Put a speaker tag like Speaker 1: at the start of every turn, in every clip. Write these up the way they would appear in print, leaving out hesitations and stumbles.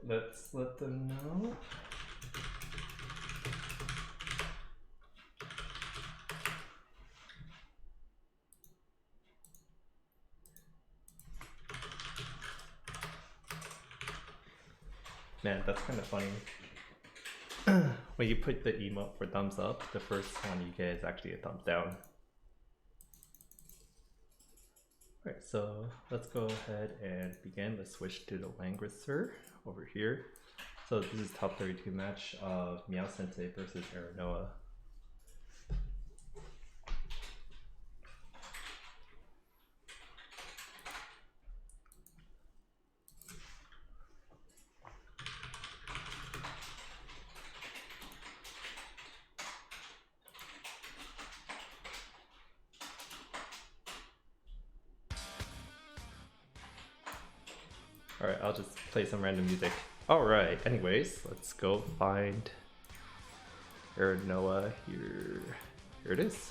Speaker 1: let's let them know. Man, that's kind of funny. When you put the emote for thumbs up, the first one you get is actually a thumbs down. Alright, so let's go ahead and begin. Let's switch to the Langrisser over here. So this is top 32 match of MeowSensei versus Aerinoa. Alright, I'll just play some random music. Alright, anyways, let's go find Aerinoa here. Here it is.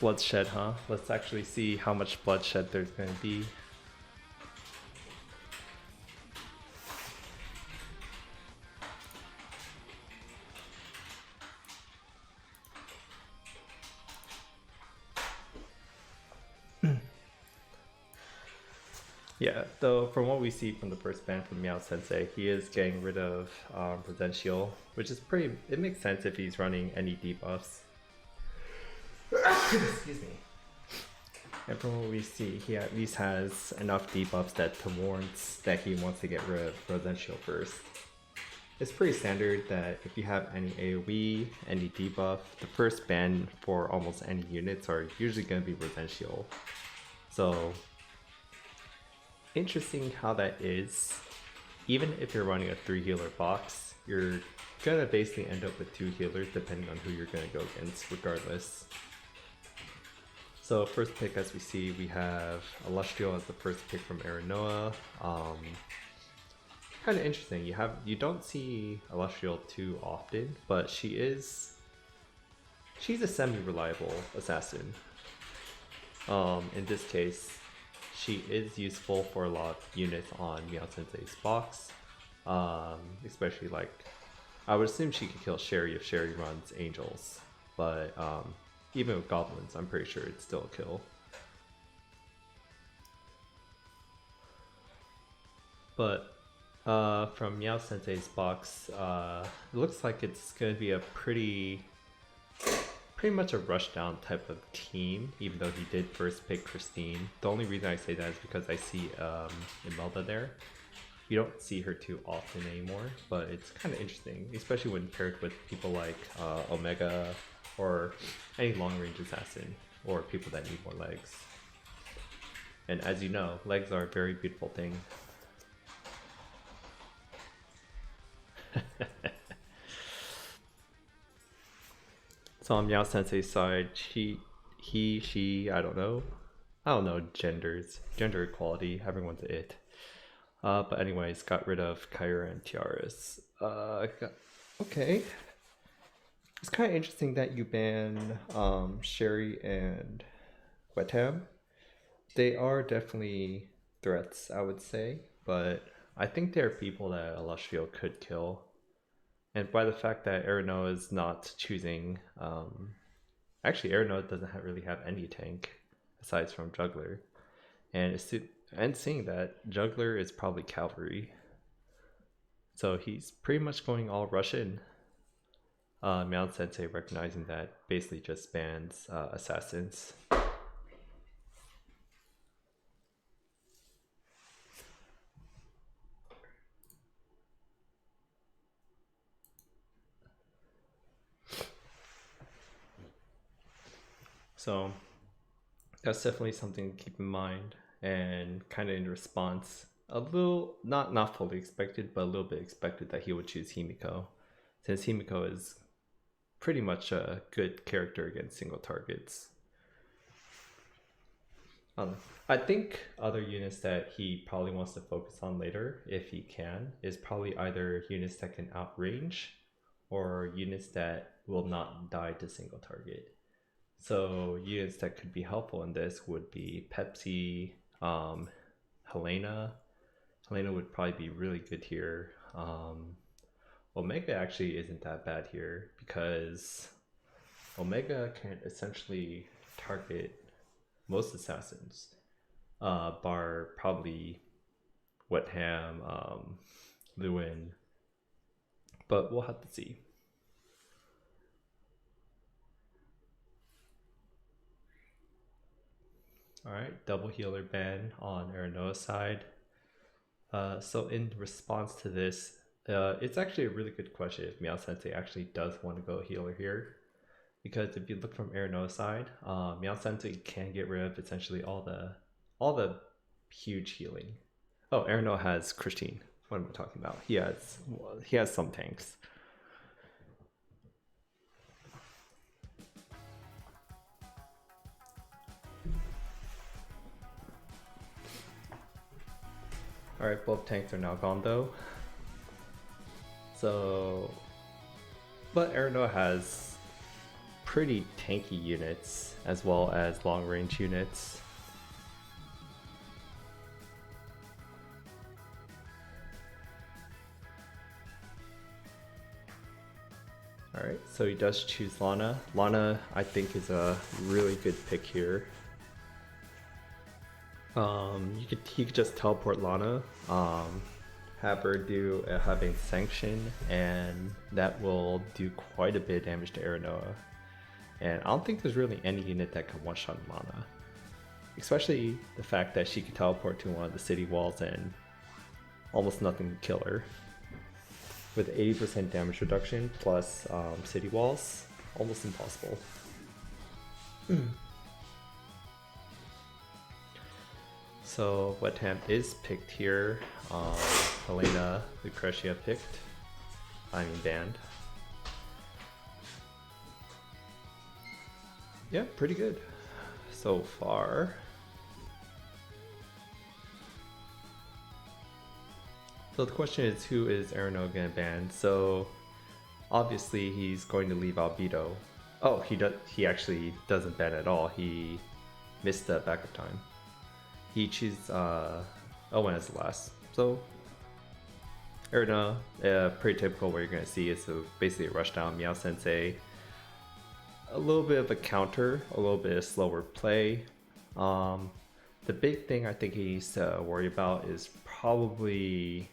Speaker 1: Bloodshed, huh? Let's actually see how much bloodshed there's gonna be. Yeah, though from what we see from the first ban from MeowSensei, he is getting rid of Potential, which is pretty, it makes sense if he's running any debuffs. Excuse me. And from what we see, he at least has enough debuffs that warrants that he wants to get rid of Potential first. It's pretty standard that if you have any AoE, any debuff, the first ban for almost any units are usually going to be Potential. So interesting how that is. Even if you're running a 3 healer box, you're gonna basically end up with 2 healers depending on who you're gonna go against regardless. So first pick, as we see, we have Illustrial as the first pick from Aerinoa. Kind of interesting. You don't see Illustrial too often, but she's a semi-reliable assassin. In this case, she is useful for a lot of units on MeowSensei's box, especially like, I would assume she could kill Sherry if Sherry runs Angels, but even with Goblins, I'm pretty sure it's still a kill. But from MeowSensei's box, it looks like it's going to be a pretty much a rushdown type of team, even though he did first pick Christine. The only reason I say that is because I see Imelda there. You don't see her too often anymore, but it's kind of interesting, especially when paired with people like Omega or any long-range assassin or people that need more legs. And as you know, legs are a very beautiful thing. So on MeowSensei's side, he, she, I don't know genders, gender equality, everyone's it. But anyways, got rid of Kyra and Tiaras. Okay. It's kind of interesting that you ban Sherry and Wetam. They are definitely threats, I would say, but I think they're people that Illustrial could kill. And by the fact that Aerinoa is not choosing, actually Aerinoa doesn't really have any tank aside from Juggler, and seeing that Juggler is probably cavalry, so he's pretty much going all Russian. MeowSensei recognizing that basically just bans assassins. So that's definitely something to keep in mind, and kind of in response, a little, not fully expected, but a little bit expected that he would choose Himiko, since Himiko is pretty much a good character against single targets. I think other units that he probably wants to focus on later, if he can, is probably either units that can outrange or units that will not die to single target. So units that could be helpful in this would be Pepsi, Helena, Helena would probably be really good here. Omega actually isn't that bad here because Omega can essentially target most assassins, bar probably Wetham, Lewin, but we'll have to see. Alright, double healer ban on Aerinoa's side. So in response to this, it's actually a really good question if MeowSensei actually does want to go healer here. Because if you look from Aerinoa's side, MeowSensei can get rid of essentially all the huge healing. Oh, Aerinoa has Christine. What am I talking about? He has some tanks. Alright, both tanks are now gone though. So, but Aerinoa has pretty tanky units as well as long range units. Alright, so he does choose Lana. Lana, I think, is a really good pick here. He could just teleport Lana, have her do a having sanction, and that will do quite a bit of damage to Aerinoa. And I don't think there's really any unit that can one-shot Lana. Especially the fact that she can teleport to one of the city walls and almost nothing can kill her. With 80% damage reduction plus city walls, almost impossible. So Wetham is picked here. Helena Lucretia picked. Banned. Yeah, pretty good so far. So the question is, who is Aerinoa gonna ban? So obviously he's going to leave Albedo. Oh, he actually doesn't ban at all. He missed the backup time. He chooses Owen as the last. So Aerinoa, pretty typical what you're gonna see is basically a rush down MeowSensei. A little bit of a counter, a little bit of slower play. The big thing I think he needs to worry about is probably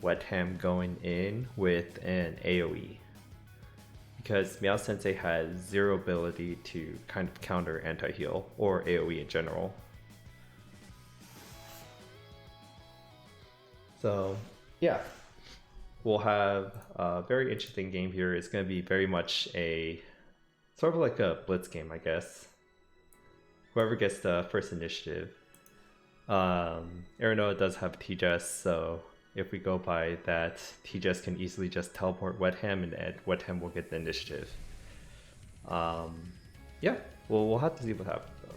Speaker 1: Wetham going in with an AoE. Because MeowSensei has zero ability to kind of counter anti-heal or AoE in general. So yeah, we'll have a very interesting game here. It's going to be very much a sort of like a blitz game, I guess. Whoever gets the first initiative. Aerinoa does have TJS, so if we go by that, TJS can easily just teleport Wetham and Wetham will get the initiative. Yeah, well, we'll have to see what happens though.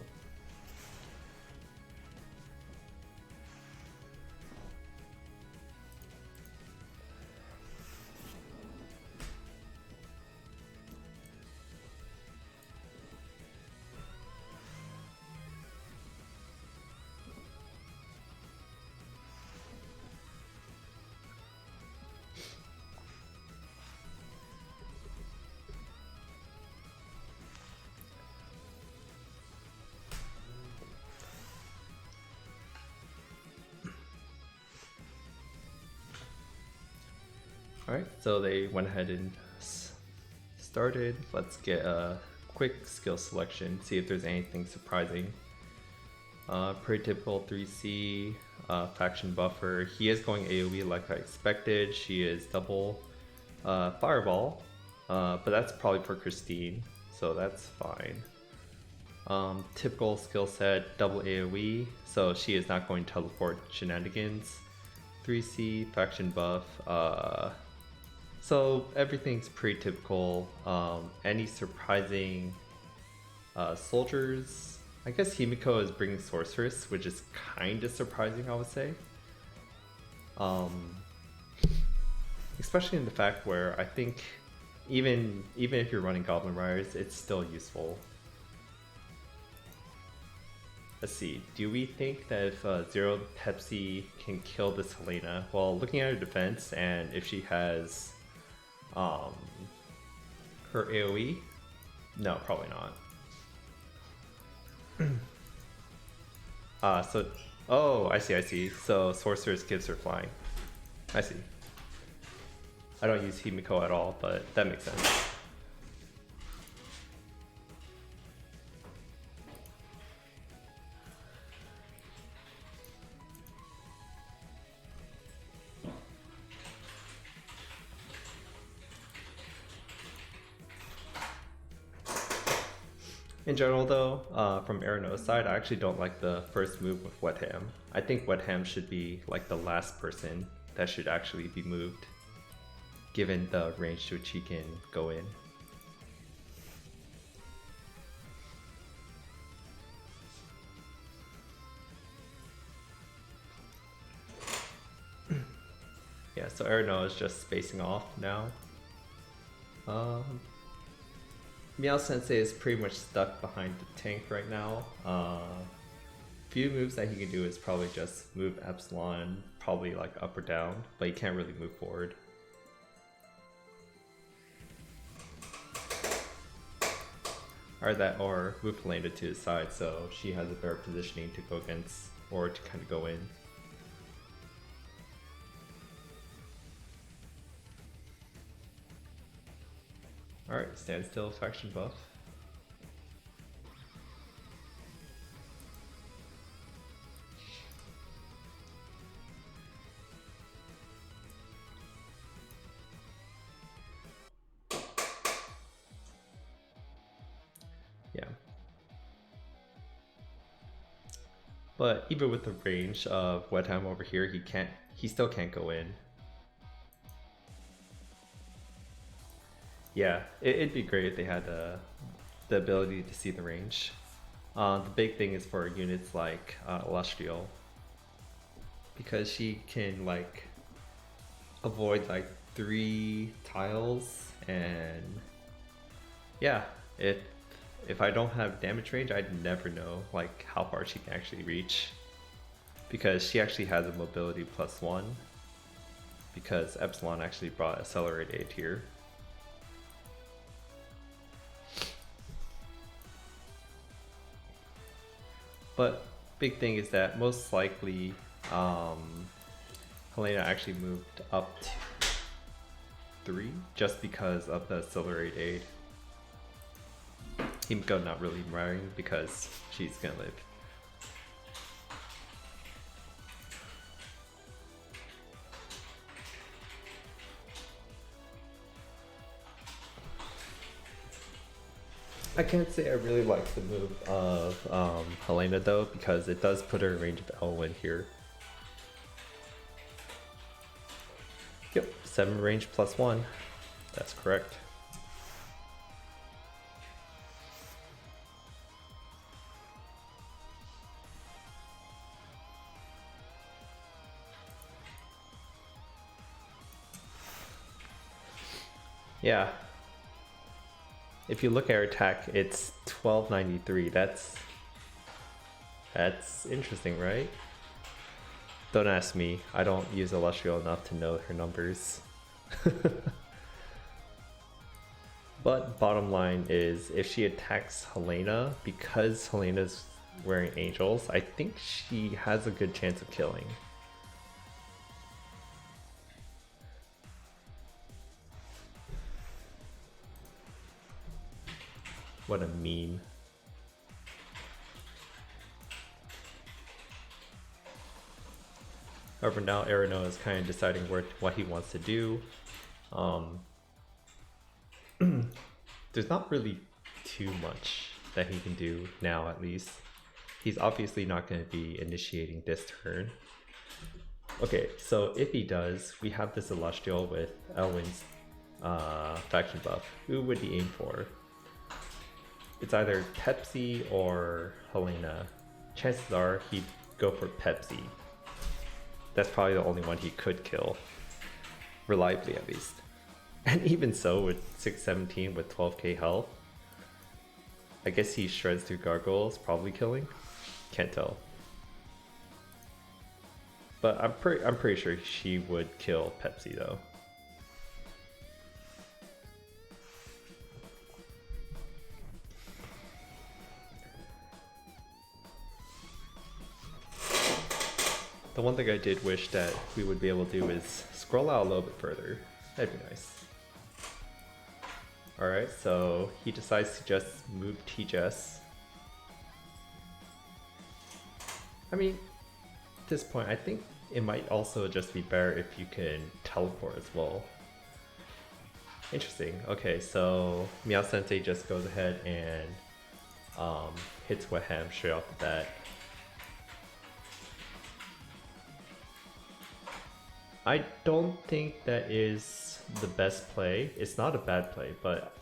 Speaker 1: Alright, so they went ahead and started. Let's get a quick skill selection, see if there's anything surprising. Pretty typical 3C, faction buffer. He is going AoE like I expected. She is double fireball, but that's probably for Christine, so that's fine. Typical skill set, double AoE, so she is not going to teleport shenanigans. 3C, faction buff, so everything's pretty typical. Any surprising soldiers? I guess Himiko is bringing Sorceress, which is kind of surprising, I would say. Especially in the fact where I think even if you're running Goblin Riders, it's still useful. let's see. Do we think that if Zero Pepsi can kill this Helena? Well, looking at her defense and if she has her AoE, no, probably not. Oh, I see. So Sorceress gives her flying. I see. I don't use Himiko at all, but that makes sense. In general though, from Aerinoa's side, I actually don't like the first move with Wet Ham. I think Wet Ham should be like the last person that should actually be moved, given the range to which he can go in. Yeah, so Aerinoa is just spacing off now. MeowSensei is pretty much stuck behind the tank right now. Few moves that he can do is probably just move Epsilon, probably like up or down, but he can't really move forward. Or move Helena to his side so she has a better positioning to go against or to kind of go in. Alright, standstill faction buff. Yeah. But even with the range of Wet Ham over here, he still can't go in. Yeah, it'd be great if they had the ability to see the range. The big thing is for units like Illustrial, because she can like avoid like 3 tiles, and yeah, if I don't have damage range, I'd never know like how far she can actually reach, because she actually has a mobility +1, because Epsilon actually brought Accelerate 8 here. But big thing is that most likely Helena actually moved up to 3 just because of the Accelerate aid. Himiko not really mattering because she's gonna live. I can't say I really like the move of Helena though, because it does put her in range of Elwyn here. Yep, 7 range +1. That's correct. Yeah. If you look at her attack, it's 1293. That's interesting, right? Don't ask me. I don't use Illustrial enough to know her numbers. But bottom line is, if she attacks Helena, because Helena's wearing angels, I think she has a good chance of killing. What a meme. However, now Aerinoa is kind of deciding what he wants to do. There's not really too much that he can do now, at least. He's obviously not going to be initiating this turn. Okay, so if he does, we have this Celestial with Elwyn's faction buff. Who would he aim for? It's either Pepsi or Helena. Chances are he'd go for Pepsi. That's probably the only one he could kill. Reliably, at least. And even so, with 617 with 12k health, I guess he shreds through gargoyles, probably killing. Can't tell. But I'm pretty sure she would kill Pepsi though. The one thing I did wish that we would be able to do is scroll out a little bit further. That'd be nice. Alright, so he decides to just move T-Jess. I mean, at this point, I think it might also just be better if you can teleport as well. Interesting. Okay, so MeowSensei just goes ahead and hits Wet Ham straight off the bat. I don't think that is the best play. It's not a bad play, but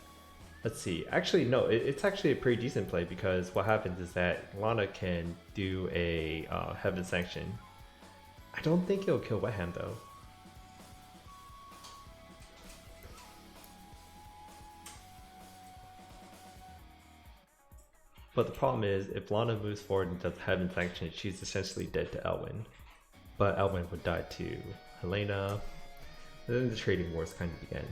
Speaker 1: let's see. Actually, no, it's actually a pretty decent play because what happens is that Lana can do a Heaven Sanction. I don't think it'll kill Wet Ham though. But the problem is, if Lana moves forward and does Heaven Sanction, she's essentially dead to Elwyn. But Elwyn would die to Helena, and then the trading wars kind of began.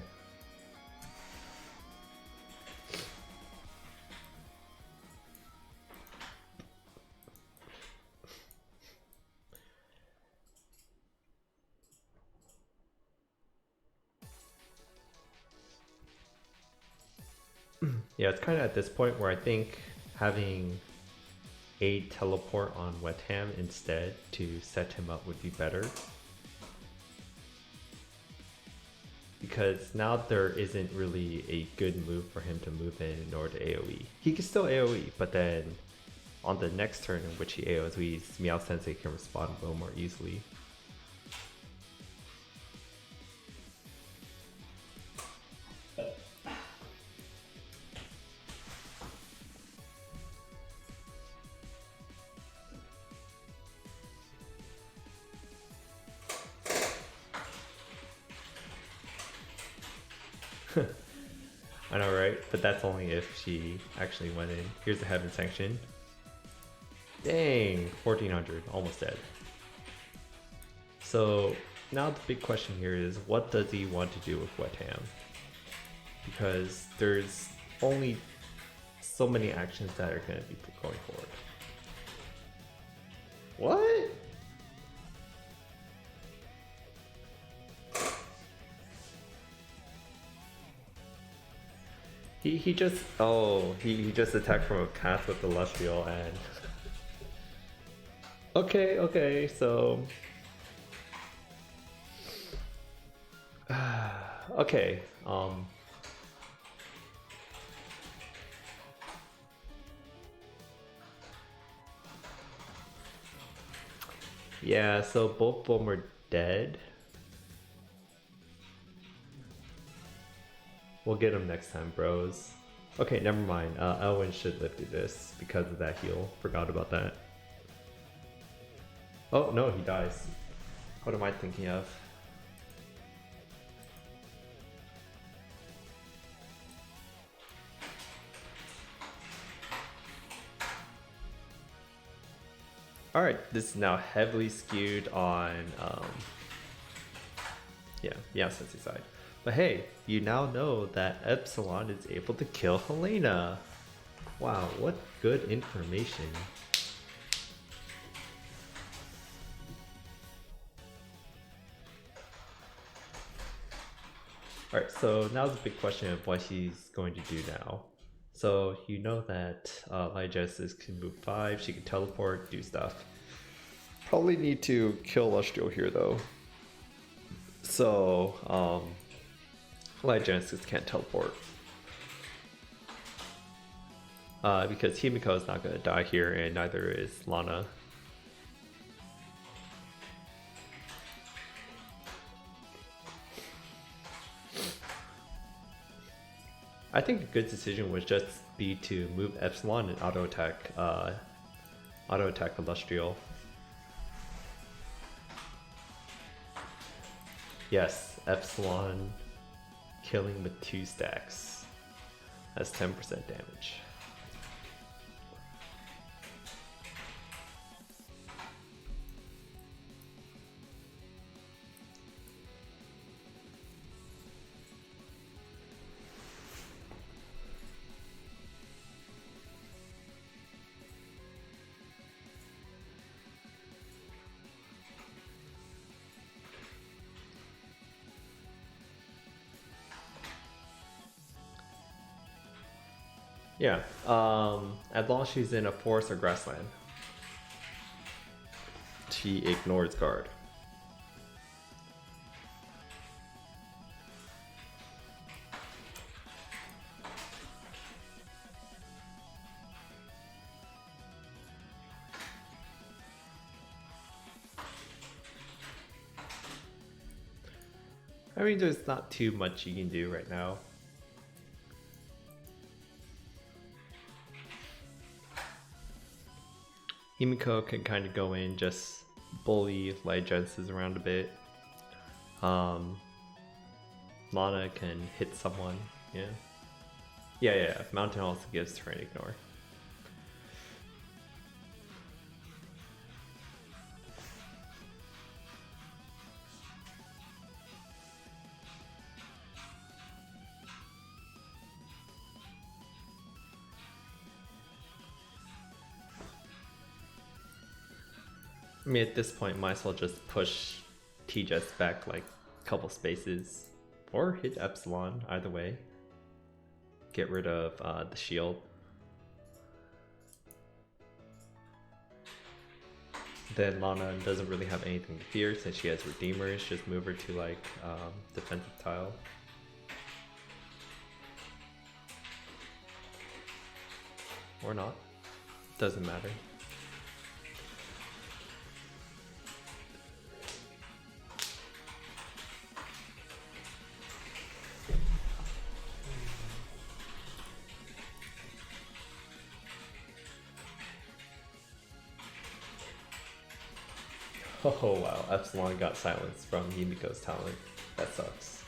Speaker 1: Yeah, it's kind of at this point where I think having a teleport on Wet Ham instead to set him up would be better. Because now there isn't really a good move for him to move in order to AoE. He can still AoE, but then on the next turn in which he AoEs, MeowSensei can respond a little more easily. I know, right? But that's only if she actually went in. Here's the Heaven Sanction. Dang, 1400, almost dead. So now the big question here is, what does he want to do with Wet Ham? Because there's only so many actions that are going to be going forward. What? He just he just attacked from a path with the Lustrial and okay, so okay, yeah, so both of them are dead. We'll get him next time, bros. Okay, never mind. Elwyn should live through this because of that heal. Forgot about that. Oh, no, he dies. What am I thinking of? Alright, this is now heavily skewed on, yeah, MeowSensei side. But hey, you now know that Epsilon is able to kill Helena. Wow, what good information. Alright, so now the big question of what he's going to do now. So you know that Lygesis can move 5, she can teleport, do stuff. Probably need to kill Lustrial here though. So, Lygenesis can't teleport. Because Himiko is not going to die here, and neither is Lana. I think a good decision would just be to move Epsilon and auto attack Illustrial. Yes, Epsilon killing with 2 stacks. That's 10% damage. Yeah, as long as she's in a forest or grassland, she ignores guard. I mean, there's not too much you can do right now. Himiko can kind of go in, just bully light Genesis around a bit. Lana can hit someone, yeah. Yeah, Mountain also gives terrain ignore. I mean, at this point, might as well just push T-Jets back like a couple spaces, or hit Epsilon, either way. Get rid of the shield. Then Lana doesn't really have anything to fear since she has Redeemers, just move her to like defensive tile. Or not, doesn't matter. Oh wow, Epsilon got silenced from Himiko's talent. That sucks.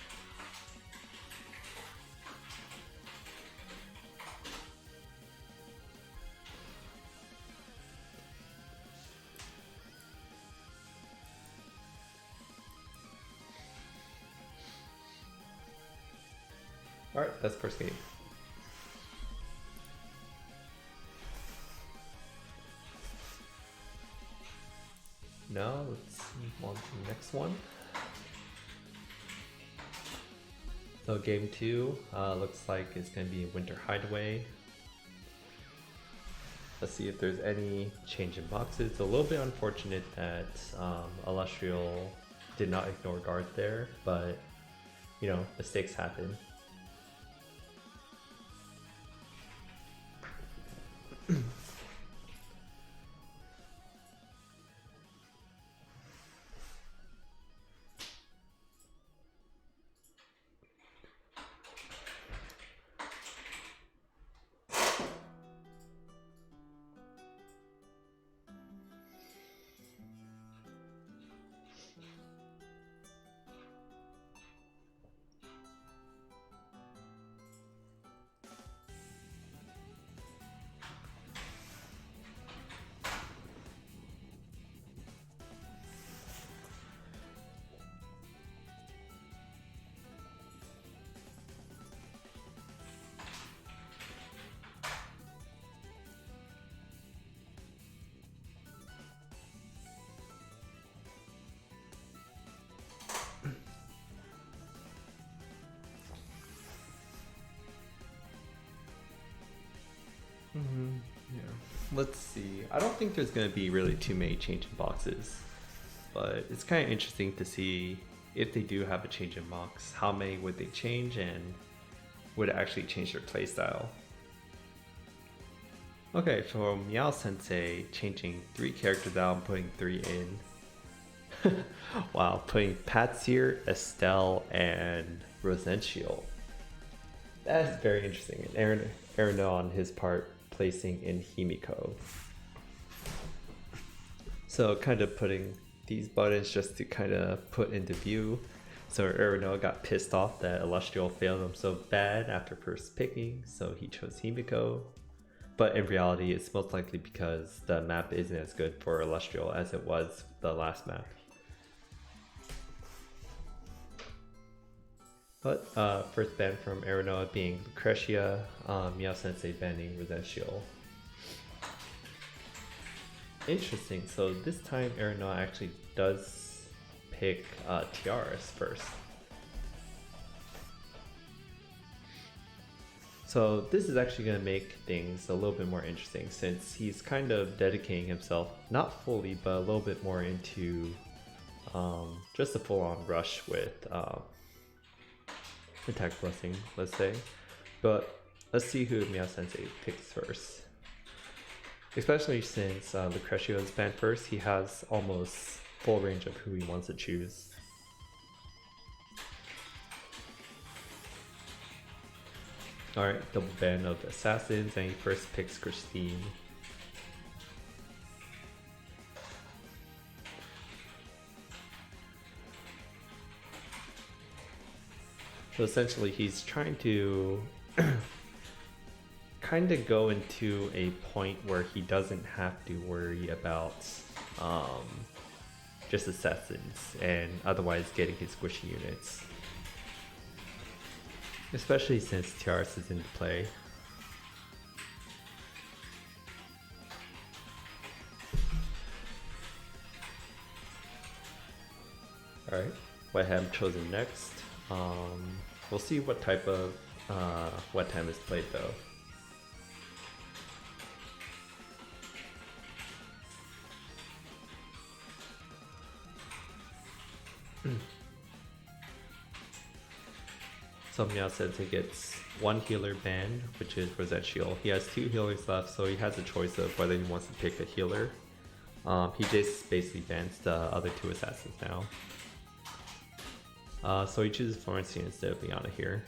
Speaker 1: Alright, that's first game. Now let's move on to the next one. So game 2 looks like it's going to be Winter Hideaway. Let's see if there's any change in boxes. It's a little bit unfortunate that Illustrial did not ignore guard there, but you know, mistakes happen. Yeah. Let's see. I don't think there's going to be really too many change in boxes, but it's kind of interesting to see if they do have a change in box. How many would they change, and would it actually change their playstyle? Okay, for MeowSensei, changing 3 characters out and putting 3 in. Wow, putting Patsier, Estelle, and Rosential. That is very interesting. And Aerinoa on his part placing in Himiko. So kind of putting these buttons just to kind of put into view. So Aerinoa got pissed off that Illustrial failed him so bad after first picking, so he chose Himiko. But in reality, it's most likely because the map isn't as good for Illustrial as it was the last map. But first ban from Aerinoa being Lucretia, MeowSensei banning Rosential. Interesting, so this time Aerinoa actually does pick Tiaras first. So this is actually going to make things a little bit more interesting since he's kind of dedicating himself, not fully, but a little bit more into just a full-on rush with attack blessing, let's say. But let's see who MeowSensei picks first. Especially since Lucretio is banned first, he has almost full range of who he wants to choose. Alright, double ban of the assassins, and he first picks Christine. So essentially he's trying to kind of go into a point where he doesn't have to worry about just assassins and otherwise getting his squishy units. Especially since Tiaras is into play. Alright, what I have chosen next. We'll see what type of what time is played though. So MeowSensei gets one healer banned, which is Rosette Shield. He has 2 healers left, so he has a choice of whether he wants to pick a healer. He just basically bans the other 2 assassins now. So he chooses Florentine instead of Liana here.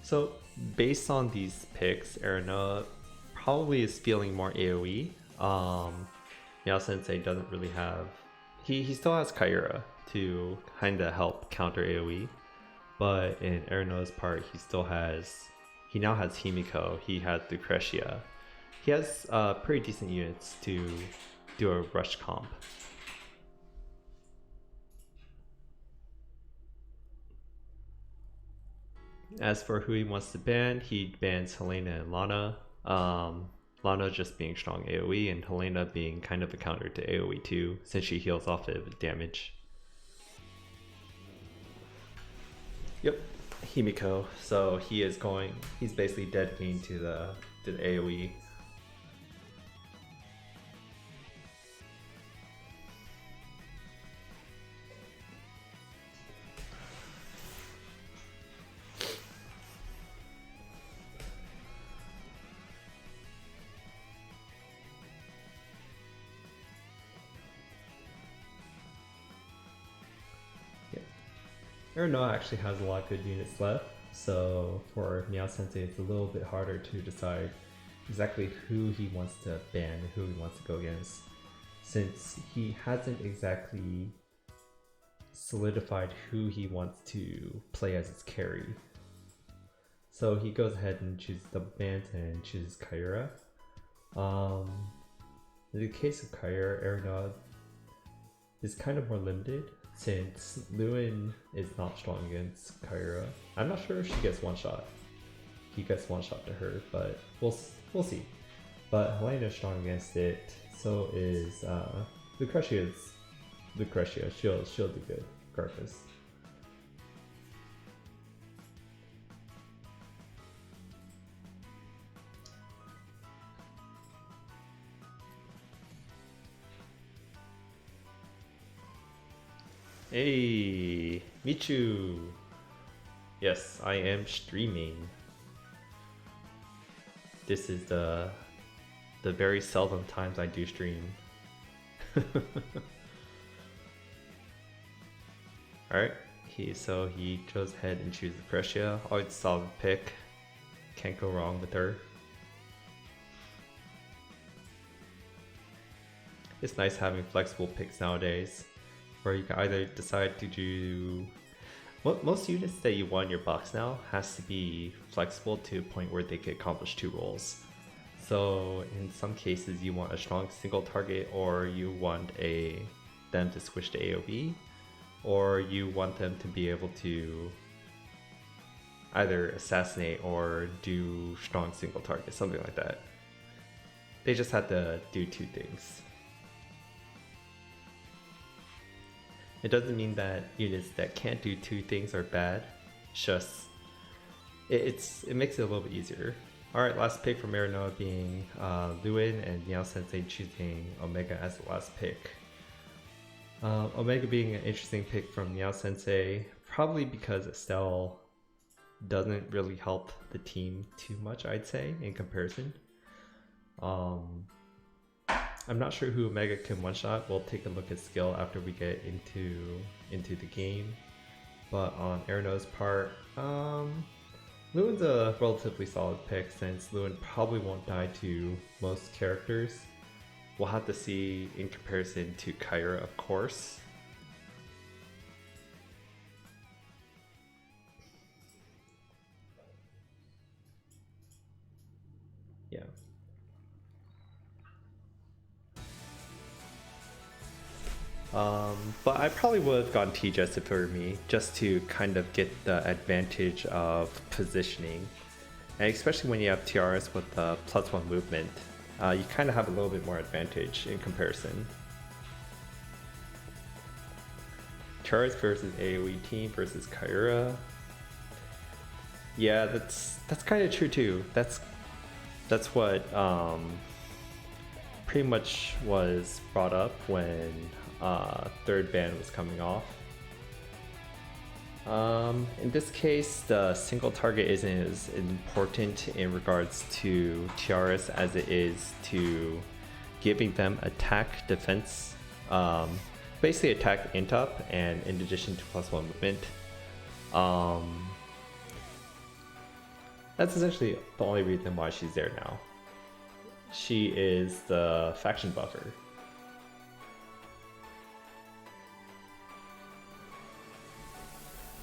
Speaker 1: So based on these picks, Aerinoa probably is feeling more AoE. MeowSensei doesn't really have... He still has Kyura to kind of help counter AoE, but in Aerinoa's part he now has Himiko, he has Lucretia. He has pretty decent units to do a rush comp. As for who he wants to ban, he bans Helena and Lana. Lana just being strong AoE and Helena being kind of a counter to AoE too, since she heals off of damage. Yep, Himiko. So he's basically dedicating to the AoE. Aerinoa actually has a lot of good units left, so for MeowSensei it's a little bit harder to decide exactly who he wants to ban and who he wants to go against, since he hasn't exactly solidified who he wants to play as his carry. So he goes ahead and chooses double bans and chooses Kyura. In the case of Kyura, Aerinoa is kind of more limited, since Lewin is not strong against Kyura. I'm not sure if she gets one shot. He gets one shot to her, but we'll see. But Helena is strong against it. So is Lucretia. She'll do good regardless. Hey, Michu! Yes, I am streaming. This is the very seldom times I do stream. Alright, so he goes ahead and chooses Lucretia. Always solid pick. Can't go wrong with her. It's nice having flexible picks nowadays, where you can either decide to do... Most units that you want in your box now has to be flexible to a point where they can accomplish 2 roles. So in some cases you want a strong single target, or you want them to switch to AoE, or you want them to be able to either assassinate or do strong single target, something like that. They just have to do 2 things. It doesn't mean that units that can't do two things are bad. It's just it makes it a little bit easier. Alright, last pick from Aerinoa being Lewin, and MeowSensei choosing Omega as the last pick. Omega being an interesting pick from MeowSensei, probably because Estelle doesn't really help the team too much, I'd say, in comparison. I'm not sure who Omega can one-shot. We'll take a look at skill after we get into the game. But on Aerinoa's part, Lewin's a relatively solid pick since Lewin probably won't die to most characters. We'll have to see in comparison to Kyra, of course. Yeah. But I probably would have gone T-Jess if it were me, just to kind of get the advantage of positioning. And especially when you have TRS with the +1 movement, you kind of have a little bit more advantage in comparison. TRS versus AoE team versus Kyra. Yeah, that's kind of true too. That's what pretty much was brought up when third ban was coming off. In this case, the single target isn't as important in regards to TRS as it is to giving them attack, defense, basically attack int up, and in addition to +1 movement. That's essentially the only reason why she's there now. She is the faction buffer.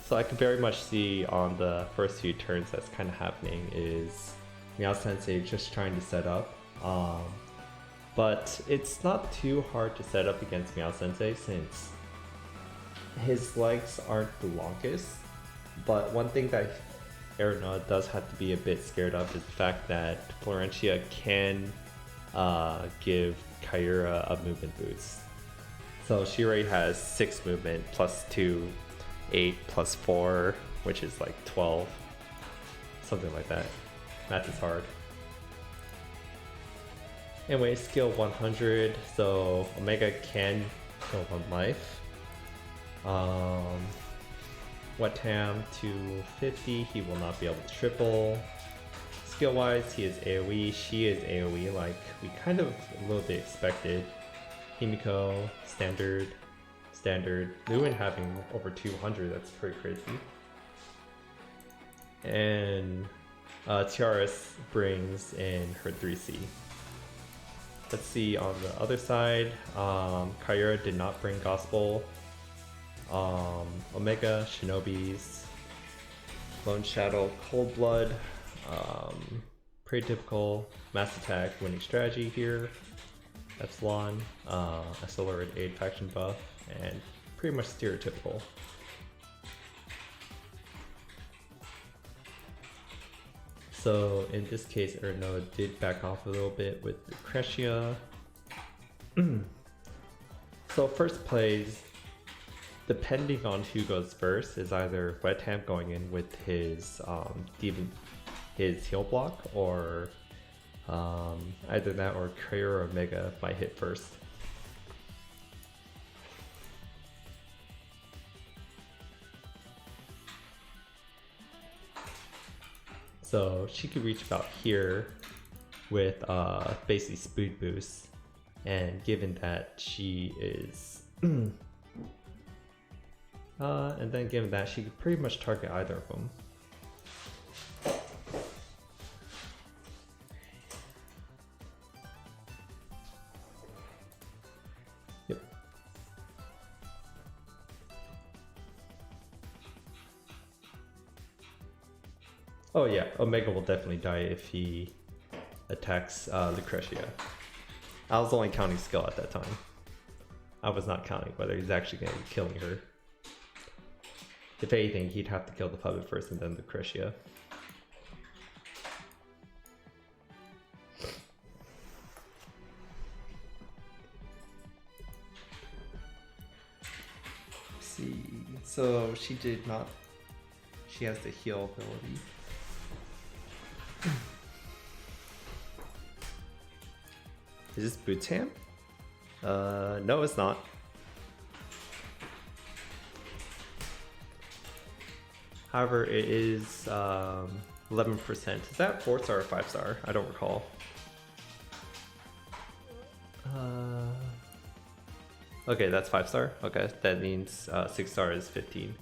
Speaker 1: So I can very much see on the first few turns that's kind of happening is MeowSensei just trying to set up. But it's not too hard to set up against MeowSensei since his legs aren't the longest. But one thing that Aerinoa does have to be a bit scared of is the fact that Florentia can give Kyra a movement boost. So she already has 6 movement +2, 8 +4, which is like 12, something like that. Math is hard. Anyway, skill 100, so Omega can kill 1 life. Wetam to 50, he will not be able to triple. Skill wise, he is AoE, she is AoE, like we kind of a little bit expected. Himiko, standard. Lewin having over 200, that's pretty crazy. And TRS brings in her 3C. Let's see on the other side, Kyra did not bring Gospel. Omega, Shinobis, Lone Shadow, Cold Blood, pretty typical mass attack winning strategy here. Epsilon, accelerated aid faction buff, and pretty much stereotypical. So in this case, Aerinoa did back off a little bit with Lucretia. So first plays, depending on who goes first, is either Wetam going in with his his heal block, or either that or Kyra or Omega might hit first. So she could reach about here with basically speed boost, and given that she is and then given that she could pretty much target either of them. Yep. Oh yeah, Omega will definitely die if he attacks Lucretia. I was only counting skill at that time. I was not counting whether he's actually going to be killing her. If anything, he'd have to kill the puppet first and then Lucretia. So she did not. She has the heal ability. Is this Boots Ham? No, it's not. However, it is 11%. Is that 4-star or 5-star? I don't recall. Okay, that's 5-star. Okay, that means 6-star is 15.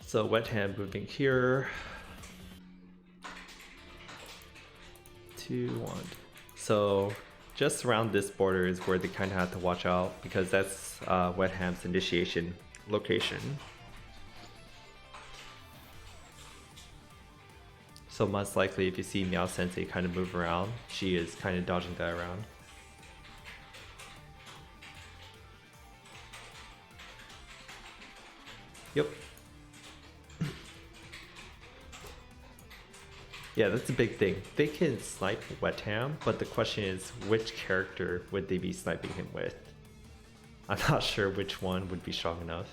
Speaker 1: So Wet Hand moving here. 2, 1. So just around this border is where they kind of have to watch out because that's Wet Ham's initiation location. So most likely if you see MeowSensei kind of move around, she is kind of dodging that around. Yep. Yeah, that's a big thing. They can snipe Wet Ham, but the question is which character would they be sniping him with? I'm not sure which one would be strong enough.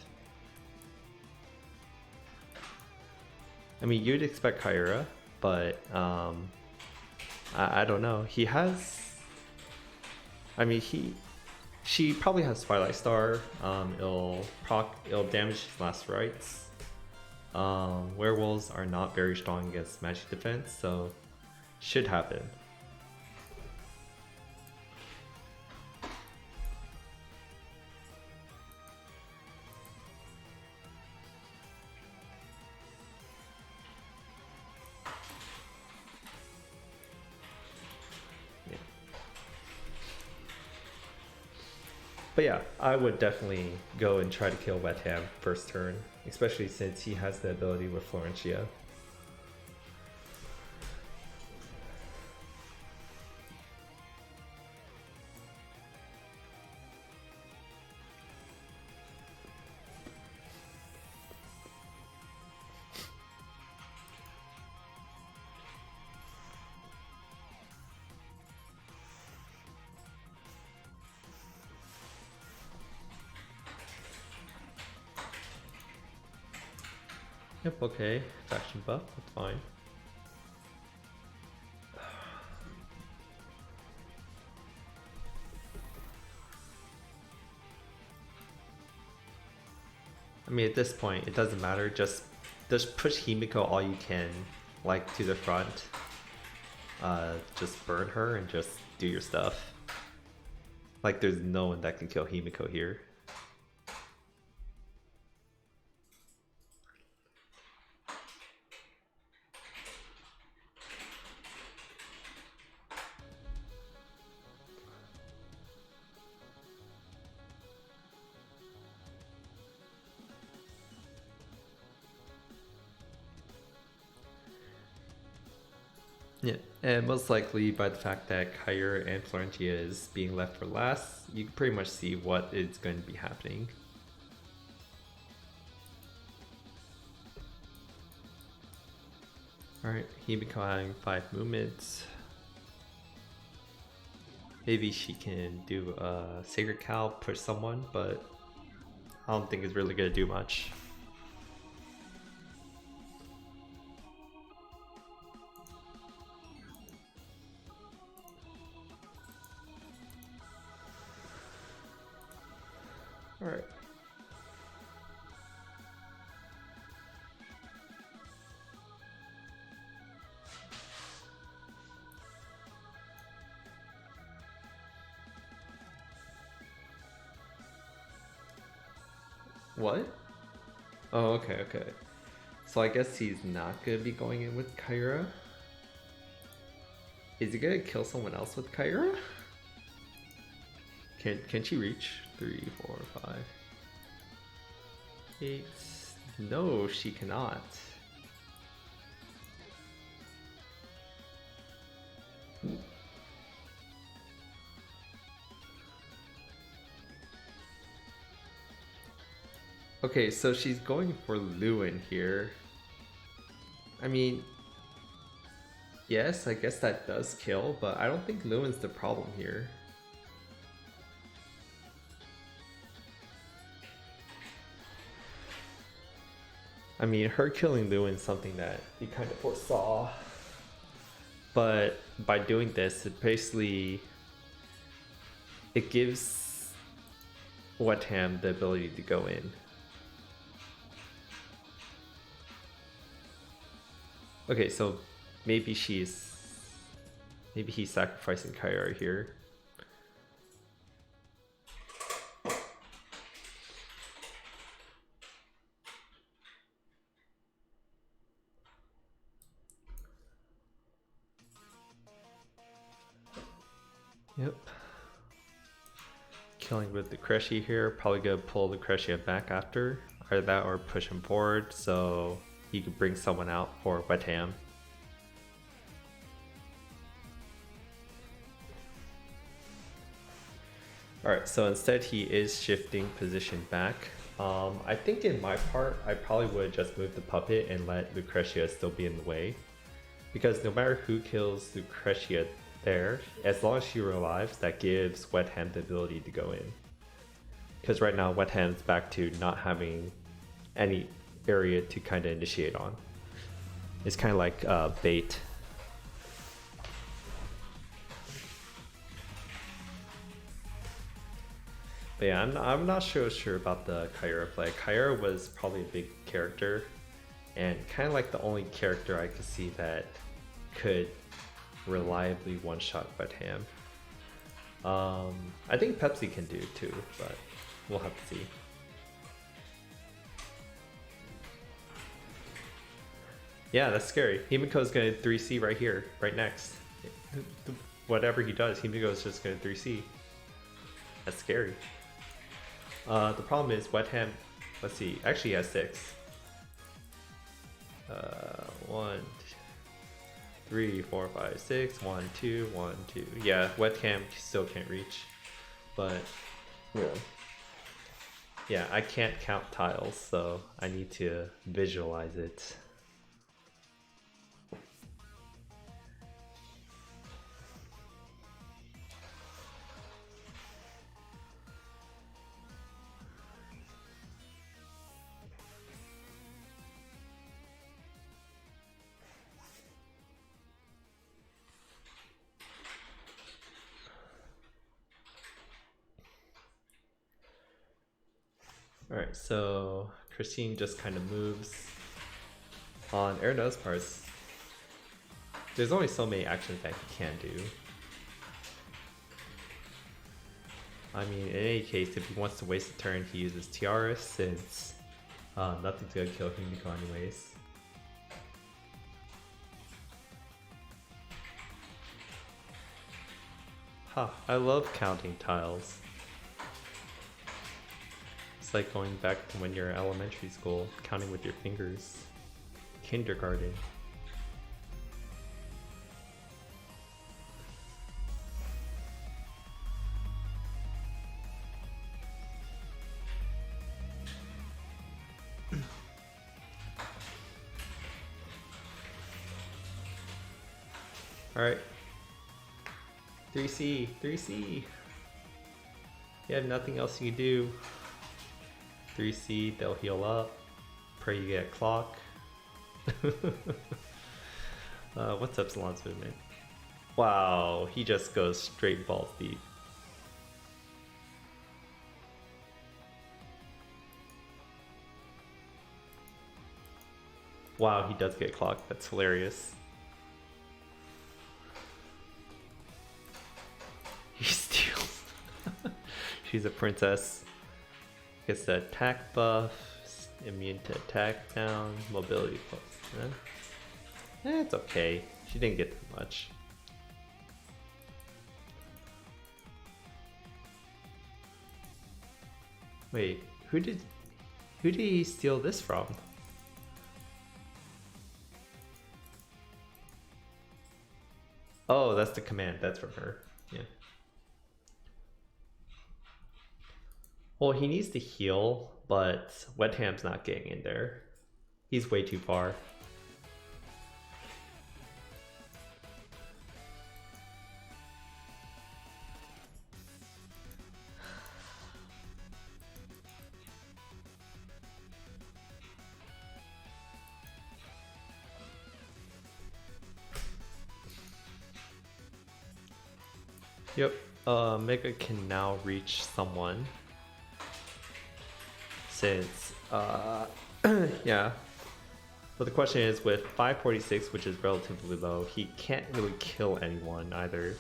Speaker 1: I mean, you'd expect Kyra, but I don't know. He has. I mean, she probably has Twilight Star. It'll damage his last rites. Werewolves are not very strong against magic defense, so should happen. But yeah, I would definitely go and try to kill Wet Ham first turn, especially since he has the ability with Florentia. Yep, okay. Faction buff, that's fine. I mean, at this point, it doesn't matter. Just push Himiko all you can, like, to the front. Just burn her and just do your stuff. Like, there's no one that can kill Himiko here. Yeah, and most likely by the fact that Kyra and Florentia is being left for last, you can pretty much see what is going to be happening. Alright, Himiko having 5 movements. Maybe she can do a Sacred Cow, push someone, but I don't think it's really going to do much. Alright. What? Oh, okay, okay. So I guess he's not gonna be going in with Kyra? Is he gonna kill someone else with Kyra? Can she reach? 3, 4, 5, 8. No, she cannot. Okay, so she's going for Lewin here. I mean, Yes, I guess that does kill, but I don't think Lewin's the problem here. I mean, her killing Lewin's something that you kind of foresaw. But by doing this, it basically it gives Wetham the ability to go in. Okay, so maybe he's sacrificing Kyra here. Yep. Killing with the Cressy here. Probably gonna pull the Cressy back after. Either that or push him forward so he could bring someone out for Wetham. Alright, so instead he is shifting position back. I think in my part, I probably would just move the puppet and let Lucretia still be in the way. Because no matter who kills Lucretia there, as long as she revives, that gives Wetham the ability to go in. Because right now Wetham's back to not having any area to kind of initiate on. It's kind of like bait. But yeah, I'm not sure about the Kyra play. Kyra was probably a big character, and kind of like the only character I could see that could reliably one-shot Wetham. I think Pepsi can do too, but we'll have to see. Yeah, that's scary. Himiko's gonna 3C right here, right next. Whatever he does, Himiko's just gonna 3C. That's scary. The problem is Wetham, let's see, actually he has 6. 1, 3, 4, 5, 6, 1, 2, 1, 2. Yeah, Wetham still can't reach, but yeah, I can't count tiles, so I need to visualize it. Alright, so Christine just kind of moves. On Aerinoa's parts, there's only so many actions that he can do. I mean, in any case, if he wants to waste a turn, he uses Tiara since nothing's gonna kill Himiko anyways. Ha, I love counting tiles. It's like going back to when you're in elementary school, counting with your fingers. Kindergarten. Alright. 3C, 3C. You have nothing else you can do. 3C, they'll heal up. Pray you get clock. What's Epsilon's movement? Wow, he just goes straight balls deep. Wow, he does get clocked. That's hilarious. He steals. She's a princess. Gets the attack buff, immune to attack down, mobility plus. It's okay. She didn't get too much. Wait, who did he steal this from? Oh, that's the command. That's from her. Yeah. Well, he needs to heal, but Wetham's not getting in there. He's way too far. Yep, Mega can now reach someone since, yeah. But the question is, with 546, which is relatively low, he can't really kill anyone either.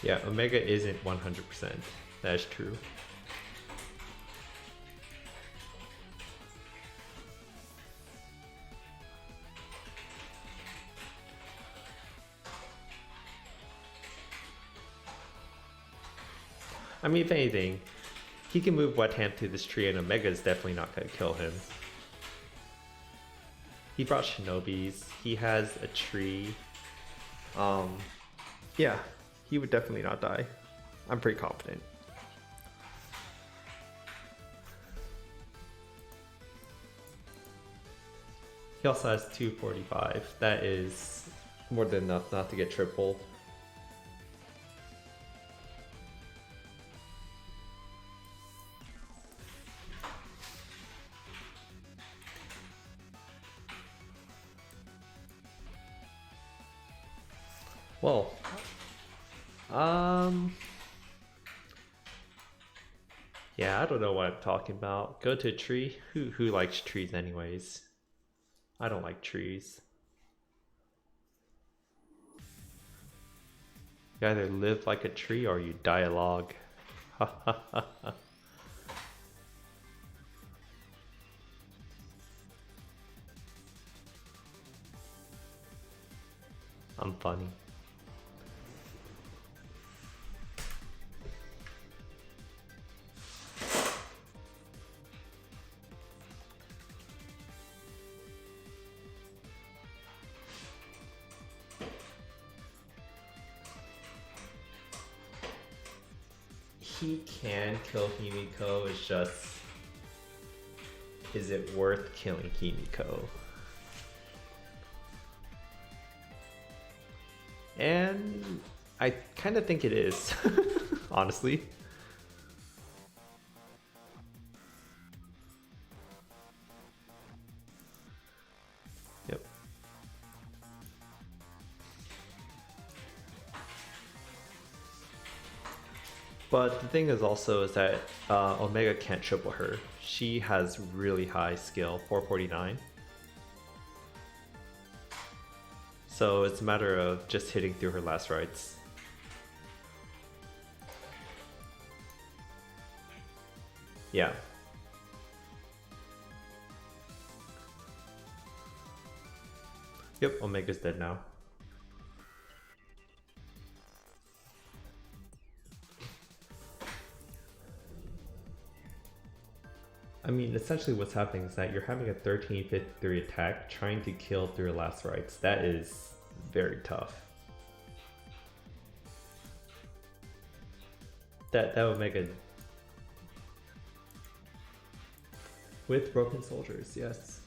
Speaker 1: Yeah, Omega isn't 100%. That is true. I mean, if anything, he can move Wet Hand to this tree and Omega is definitely not going to kill him. He brought Shinobis, he has a tree. Yeah, he would definitely not die. I'm pretty confident. He also has 245. That is more than enough not to get triple. Well, yeah, I don't know what I'm talking about. Go to a tree. Who likes trees anyways? I don't like trees. You either live like a tree or you die a log. I'm funny. He can kill Himiko, it's just, is it worth killing Himiko? And I kind of think it is, honestly. Yep. But the thing is also is that Omega can't triple her. She has really high skill, 449. So it's a matter of just hitting through her last rites. Yeah. Yep, Omega's dead now. I mean, essentially what's happening is that you're having a 1353 attack trying to kill through your last rites. That is very tough. That Omega with broken soldiers, yes.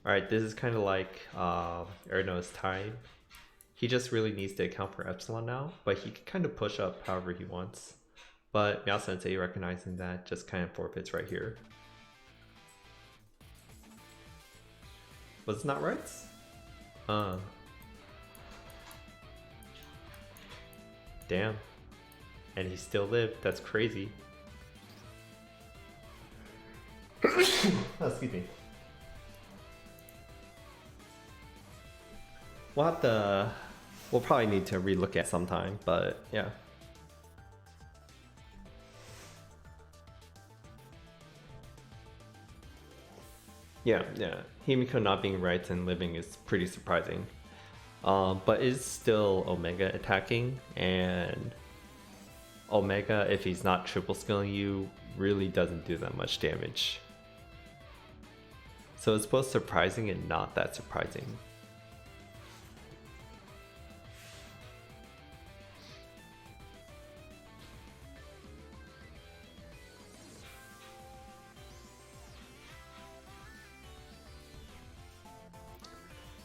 Speaker 1: Alright, this is kind of like Aerinoa's time. He just really needs to account for Epsilon now, but he can kind of push up however he wants. But MeowSensei, recognizing that, just kind of forfeits right here. Was it not rights? Damn. And he still lived, that's crazy. Oh, excuse me. We'll probably need to relook at sometime, but yeah. Yeah. Himiko not being right and living is pretty surprising. But is still Omega attacking, and Omega, if he's not triple skilling you, really doesn't do that much damage. So it's both surprising and not that surprising.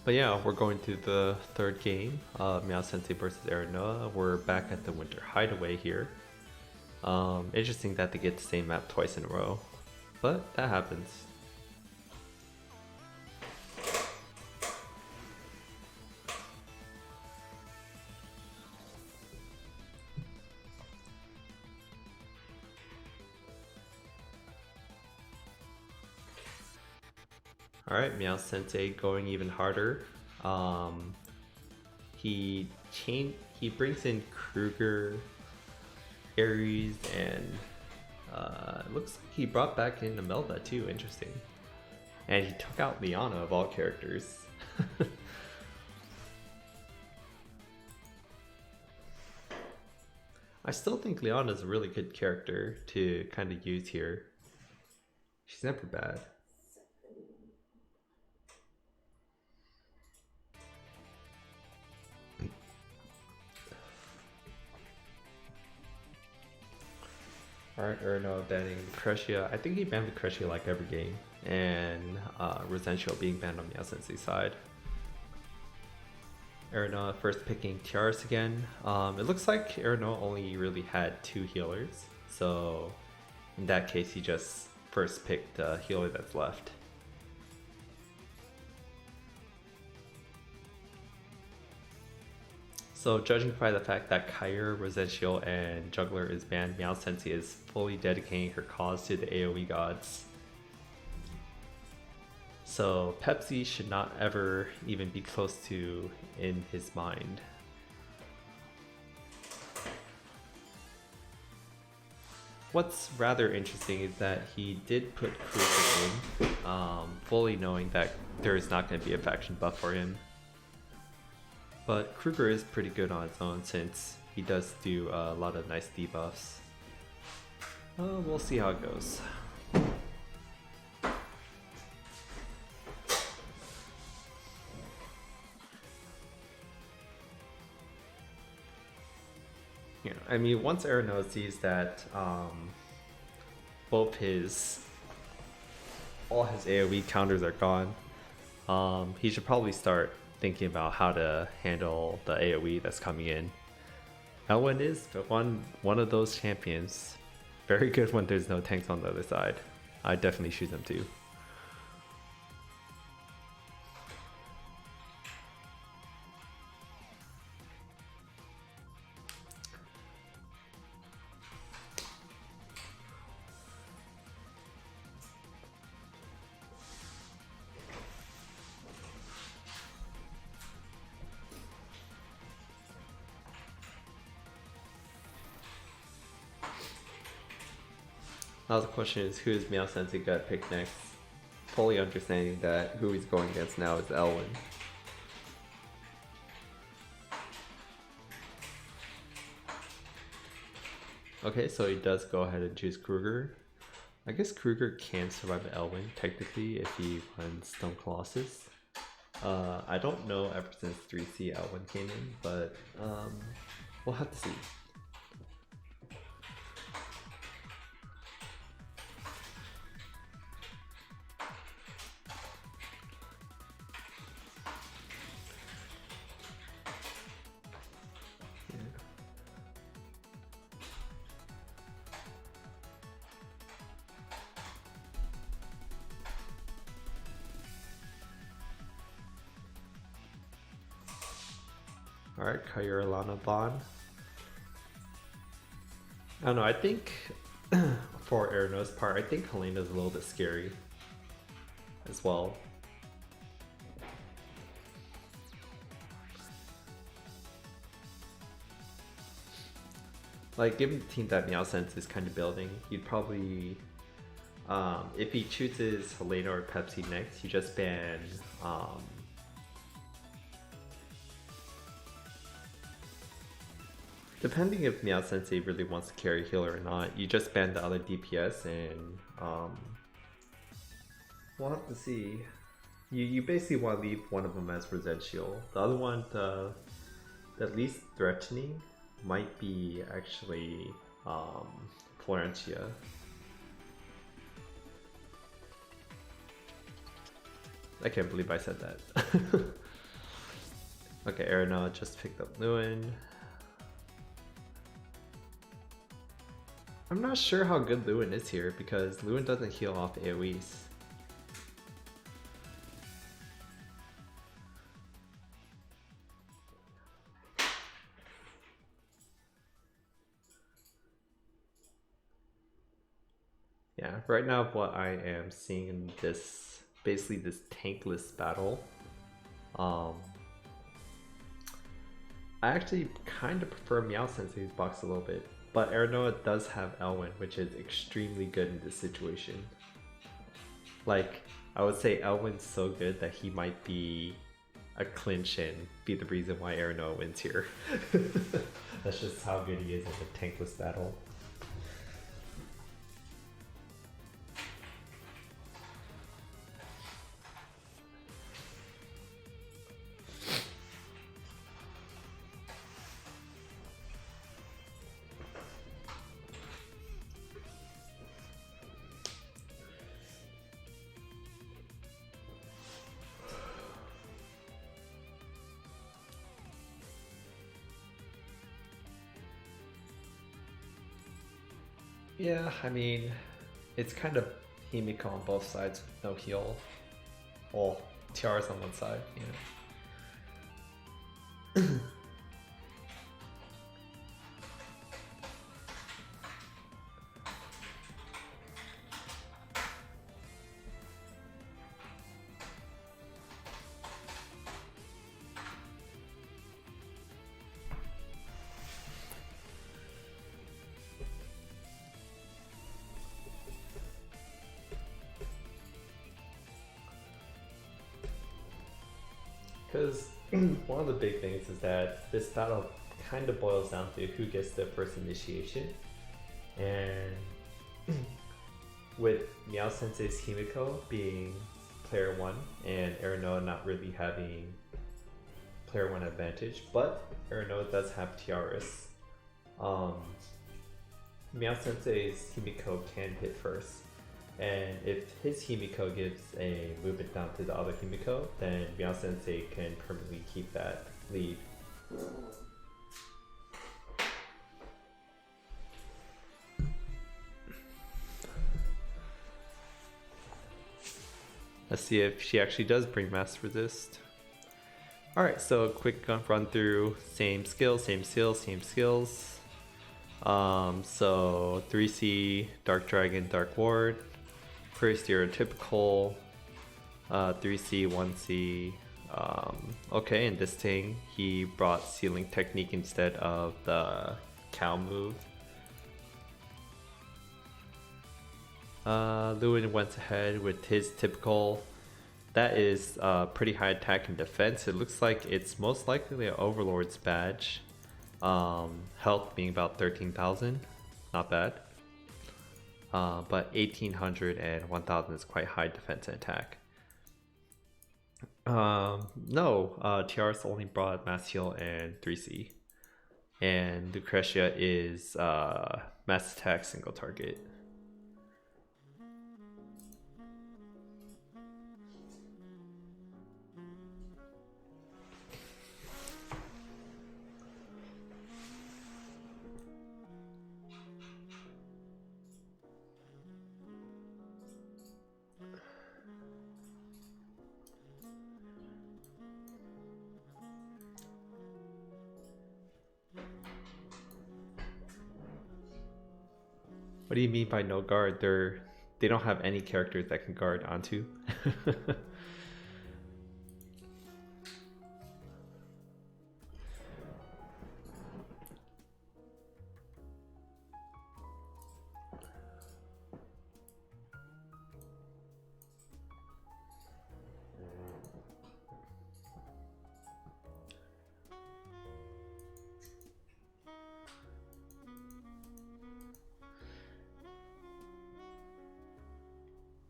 Speaker 1: But yeah, we're going to the third game, MeowSensei versus Aerinoa. We're back at the Winter Hideaway here. Interesting that they get the same map twice in a row, but that happens. Alright, MeowSensei going even harder. He brings in Kruger, Ares, and it looks like he brought back in Imelda too, interesting. And he took out Liana of all characters. I still think Liana's a really good character to kind of use here. She's never bad. Alright, Aerinoa banning Lucretia. I think he banned Lucretia like every game. And Resential being banned on MeowSensei's side. Aerinoa first picking Tiaras again. It looks like Aerinoa only really had 2 healers. So in that case, he just first picked the healer that's left. So judging by the fact that Kyre, Resential, and Juggler is banned, MeowSensei is fully dedicating her cause to the AoE gods. So Pepsi should not ever even be close to in his mind. What's rather interesting is that he did put Kruger in, fully knowing that there is not going to be a faction buff for him. But Kruger is pretty good on its own since he does do a lot of nice debuffs. We'll see how it goes. Yeah, I mean, once Aerinoa sees that both all his AoE counters are gone, he should probably start thinking about how to handle the AoE that's coming in. Elwyn is one of those champions. Very good when there's no tanks on the other side. I definitely choose them too. Now the question is, who is MeowSensei gonna pick next? Fully understanding that who he's going against now is Elwyn. Okay, so he does go ahead and choose Kruger. I guess Kruger can survive Elwyn, technically, if he runs Stone Colossus. I don't know ever since 3C Elwyn came in, but we'll have to see. Alright, Kyre, Lana, Vaughn. I don't know, I think for Aerinoa's part, I think Helena's a little bit scary as well. Like, given the team that MeowSensei is kind of building, you'd probably, if he chooses Helena or Pepsi next, you just ban depending if MeowSensei really wants to carry healer or not, you just ban the other DPS and we'll have to see. You basically want to leave one of them as Resential. The other one, the least threatening, might be actually Florentia. I can't believe I said that. Okay, Aerinoa just picked up Lewin. I'm not sure how good Lewin is here because Lewin doesn't heal off AoEs. Yeah, right now what I am seeing in this, basically this tankless battle, I actually kind of prefer MeowSensei's box a little bit, but Aerinoa does have Elwyn, which is extremely good in this situation. Like, I would say Elwyn's so good that he might be a clinch and be the reason why Aerinoa wins here. That's just how good he is in the tankless battle. Yeah, I mean, it's kind of Himiko on both sides with no heal. Well, Tiara's on one side, yeah. Because one of the big things is that this battle kind of boils down to who gets the first initiation. And with MeowSensei's Himiko being player 1 and Aerinoa not really having player 1 advantage, but Aerinoa does have Tiaras. MeowSensei's Himiko can hit first. And if his Himiko gives a movement down to the other Himiko, then MeowSensei can permanently keep that lead. Let's see if she actually does bring Mass Resist. Alright, so a quick run through, same skills, same skills, same skills. So 3C, Dark Dragon, Dark Ward. Pretty stereotypical. 3C, 1C. Okay, in this thing, he brought Sealing Technique instead of the cow move. Lewin went ahead with his typical. That is pretty high attack and defense. It looks like it's most likely an Overlord's badge. Health being about 13,000. Not bad. But 1800 and 1000 is quite high defense and attack. No, Tiaras only brought Mass Heal and 3C. And Lucretia is Mass Attack single target. What do you mean by no guard? They don't have any characters that can guard onto.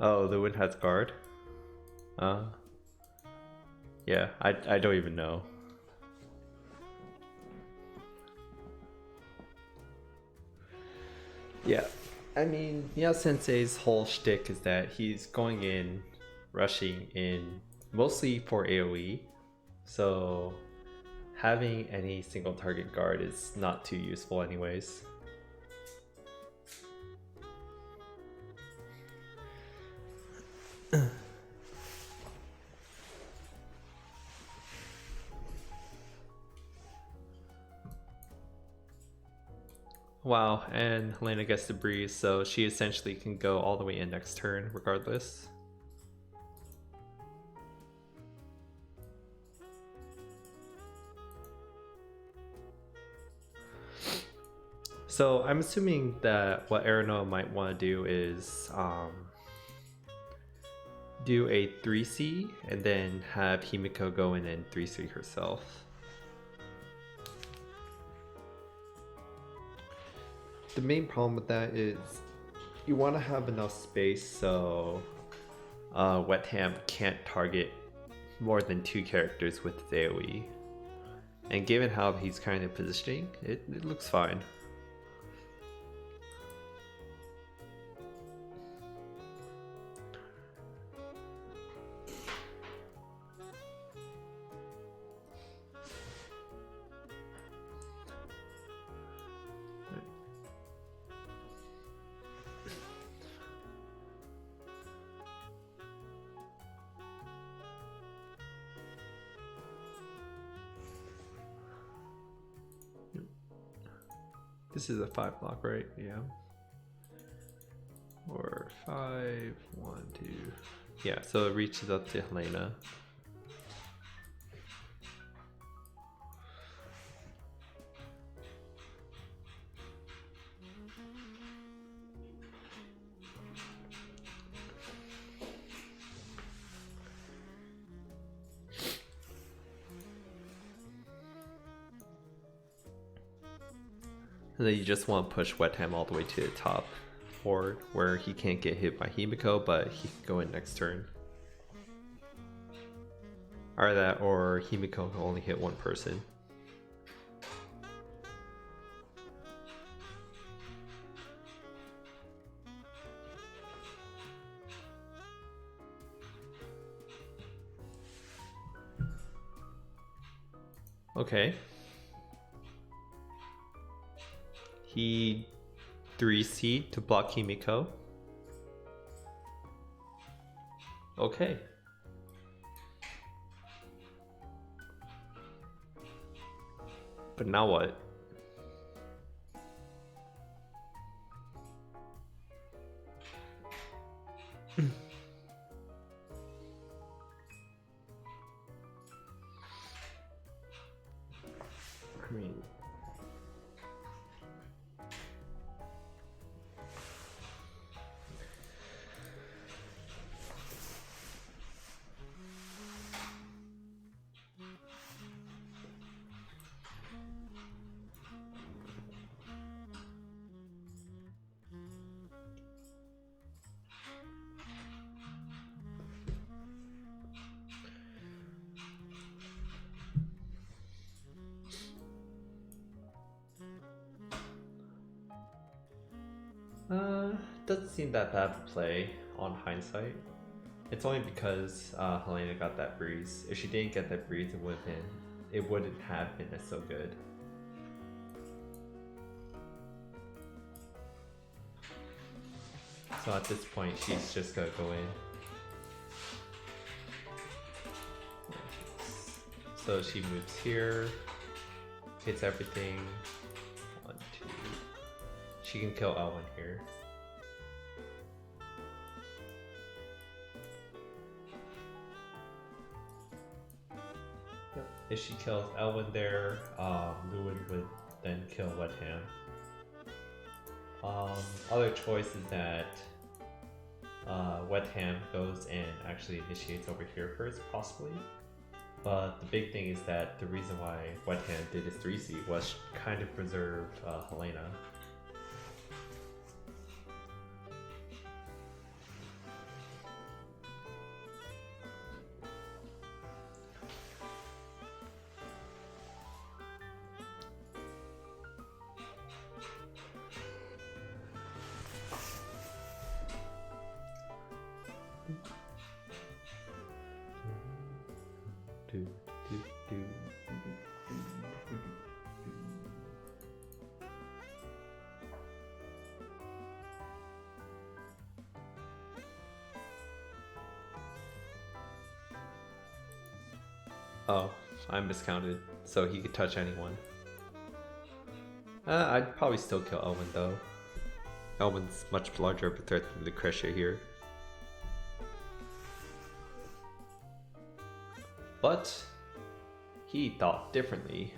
Speaker 1: Oh, Lewin has guard? Yeah, I don't even know. Yeah, I mean, MeowSensei's whole shtick is that he's going in, rushing in, mostly for AoE. So having any single target guard is not too useful anyways. Wow, and Helena gets the breeze, so she essentially can go all the way in next turn regardless. So I'm assuming that what Aerinoa might want to do is do a 3C and then have Himiko go in and 3C herself. The main problem with that is you want to have enough space so Wet Ham can't target more than 2 characters with AoE. And given how he's kind of positioning, it looks fine. This is a 5 block, right? Yeah. Or 5, 1, 2. Yeah, so it reaches up to Helena. And then you just want to push Wet Ham all the way to the top, or where he can't get hit by Himiko, but he can go in next turn. Or that, or Himiko can only hit one person. Okay. He 3C to block Himiko. Okay. But now what? I mean, doesn't seem that bad to play on hindsight. It's only because Helena got that breeze. If she didn't get that breeze, it wouldn't have been as so good. So at this point, she's just gonna go in. So she moves here, hits everything. 1, 2. She can kill Elwyn here. If she kills Elwyn there, Lewin would then kill Wet Ham. Other choice is that Wet Ham goes and actually initiates over here first, possibly. But the big thing is that the reason why Wet Ham did his 3C was kind of preserve Helena. Oh, I miscounted. So he could touch anyone. I'd probably still kill Elwyn though. Elwyn's much larger of a threat than the Crusher here. But he thought differently.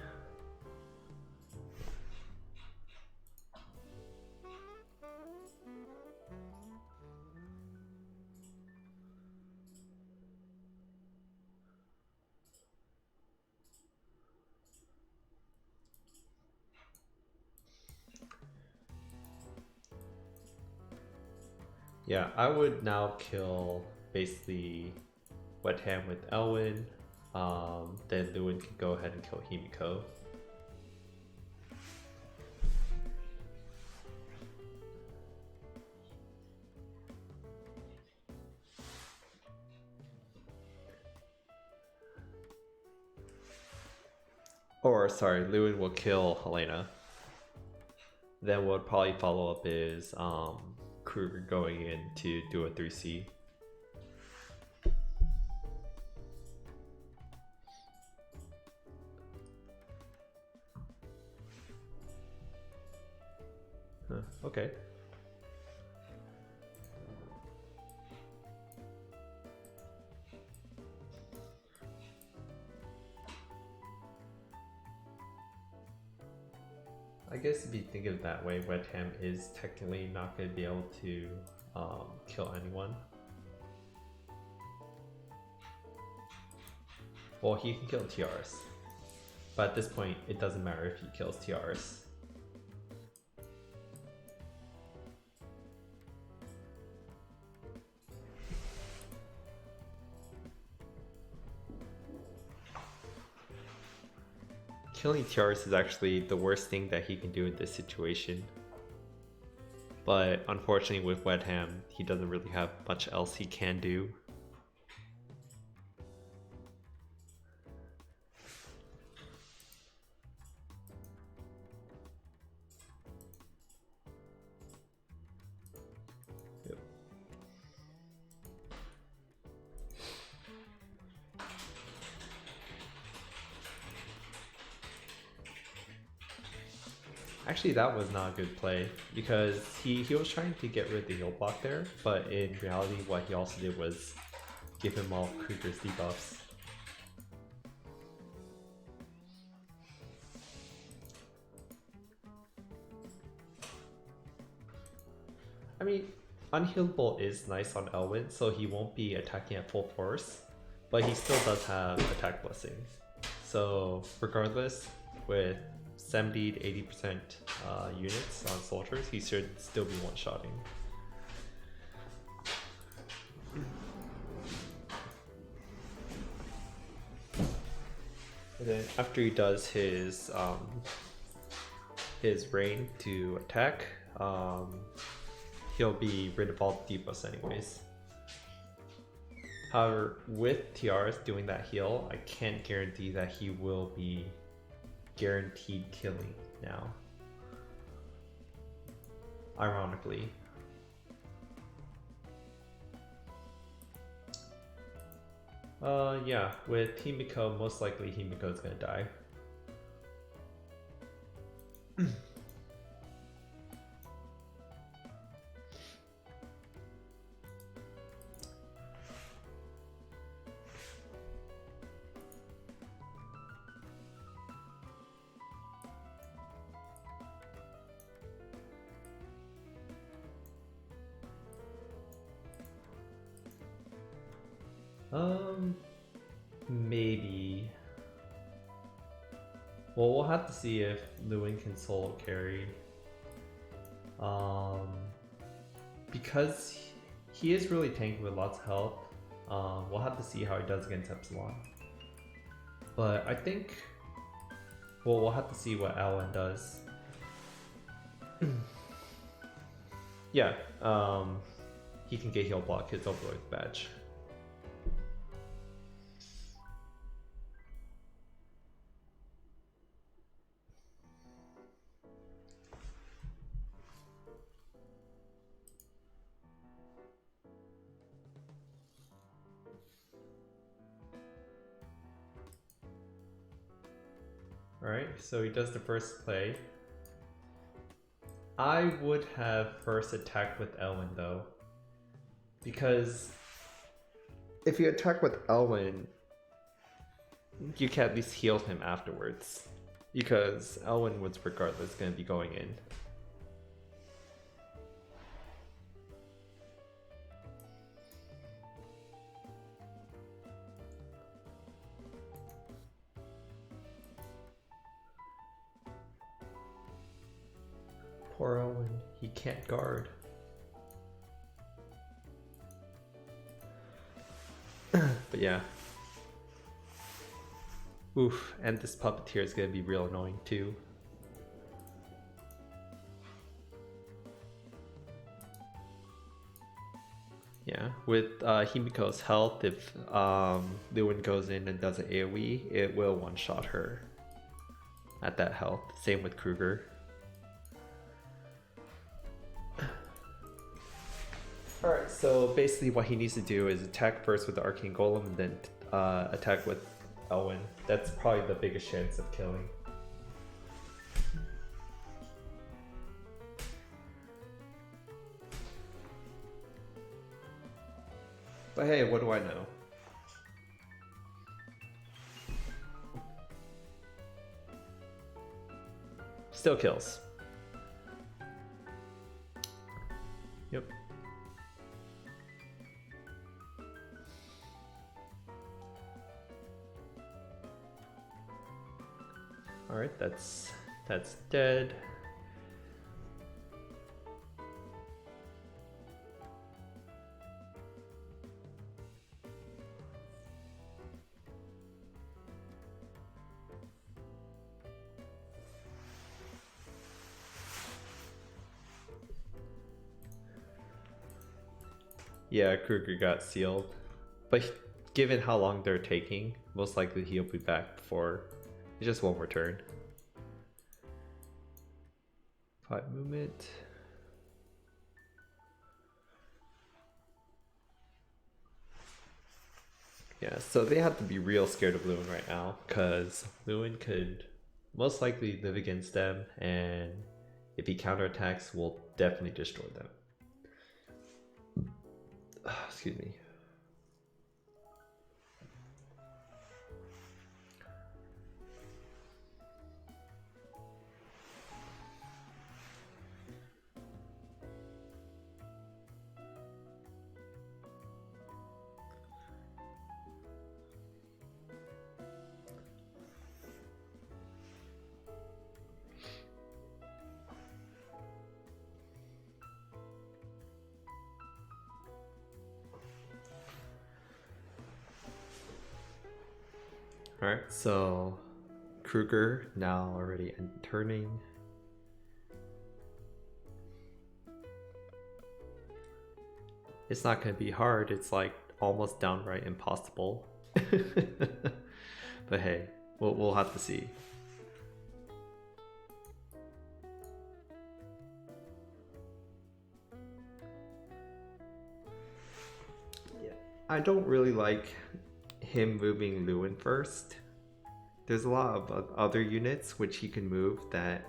Speaker 1: Yeah, I would now kill basically Wet Ham with Elwyn. Then Lewin can go ahead and kill Himiko. Or sorry, Lewin will kill Helena. Then what would probably follow up is Kruger going in to do a 3C. Huh, okay. I guess if you think of it that way, Wet Ham is technically not going to be able to kill anyone. Well, he can kill TRs, but at this point, it doesn't matter if he kills TRs. Killing TRs is actually the worst thing that he can do in this situation. But unfortunately with Wet Ham, he doesn't really have much else he can do. Yep. Actually, that was not a good play because he was trying to get rid of the heal block there, but in reality what he also did was give him all Kruger's debuffs. I mean, Unhealable is nice on Elwyn, so he won't be attacking at full force, but he still does have attack blessing. So regardless, with 70 to 80% units on soldiers, he should still be one-shotting. And then after he does his rain to attack, he'll be rid of all the debuffs anyways. However, with TRs doing that heal, I can't guarantee that he will be guaranteed killing now. Ironically. Yeah, with Himiko, most likely Himiko's gonna die. Maybe. Well, we'll have to see if Lewin can solo carry. Because he is really tanky with lots of health. We'll have to see how he does against Epsilon. But I think, well, we'll have to see what Alwyn does. Yeah, he can get heal block his Overlord badge. Alright, so he does the first play. I would have first attacked with Elwyn though. Because if you attack with Elwyn, you can at least heal him afterwards. Because Elwyn was regardless going to be going in. Poor Elwyn, he can't guard. But yeah. Oof, and this puppeteer is gonna be real annoying too. Yeah, with Himiko's health, if Lewin goes in and does an AoE, it will one-shot her at that health. Same with Kruger. Alright, so basically what he needs to do is attack first with the Arcane Golem and then attack with Elwyn. That's probably the biggest chance of killing. But hey, what do I know? Still kills. Yep. Alright, that's dead. Yeah, Kruger got sealed. But given how long they're taking, most likely he'll be back before. It's just one more turn. 5 movement. Yeah, so they have to be real scared of Lewin right now, because Lewin could most likely live against them, and if he counterattacks, will definitely destroy them. Excuse me. Alright, so Kruger now already turning. It's not going to be hard, it's like almost downright impossible. But hey, we'll have to see. Yeah, I don't really like him moving Lewin first. There's a lot of other units which he can move that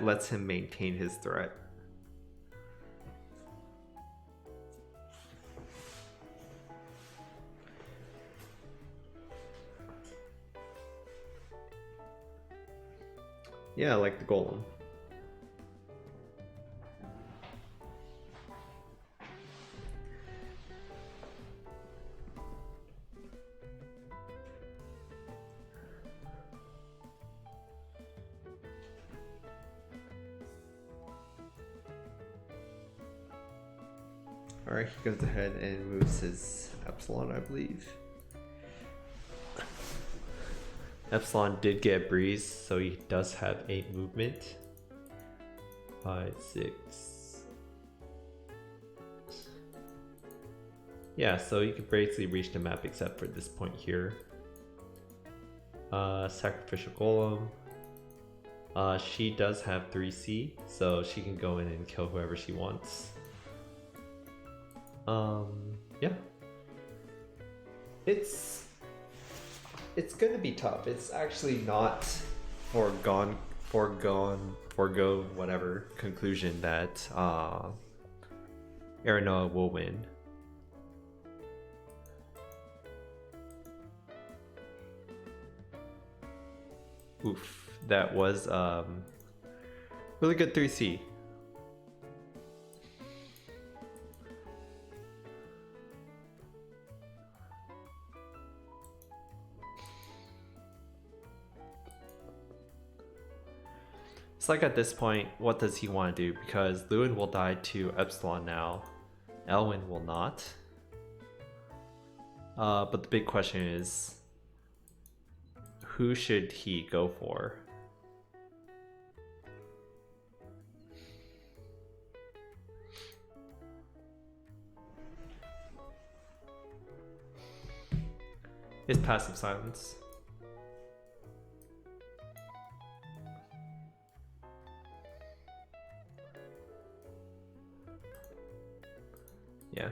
Speaker 1: lets him maintain his threat. Yeah, like the golem. Alright, he goes ahead and moves his Epsilon, I believe. Epsilon did get Breeze, so he does have 8 movement. 5, 6. Yeah, so you can basically reach the map except for this point here. Sacrificial Golem. She does have 3C, so she can go in and kill whoever she wants. Yeah. it's gonna be tough. It's actually not forego whatever conclusion that Aerinoa will win. Oof, that was really good 3C. It's like at this point, what does he want to do? Because Lewin will die to Epsilon now. Elwin will not. But the big question is, who should he go for? His passive silence. Yeah.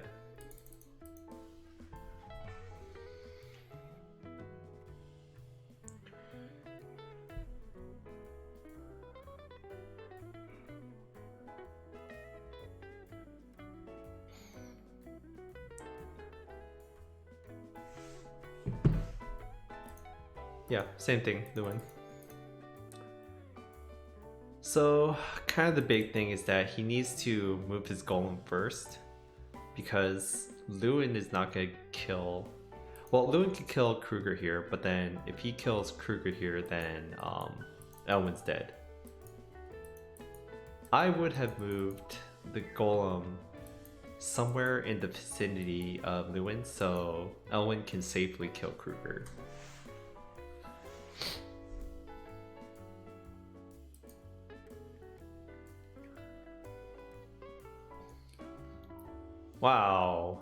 Speaker 1: Yeah, same thing, Lewin. So, kind of the big thing is that he needs to move his golem first, because Lewin is not gonna kill. Well, Lewin can kill Kruger here, but then if he kills Kruger here, then Elwin's dead. I would have moved the golem somewhere in the vicinity of Lewin so Elwin can safely kill Kruger. Wow.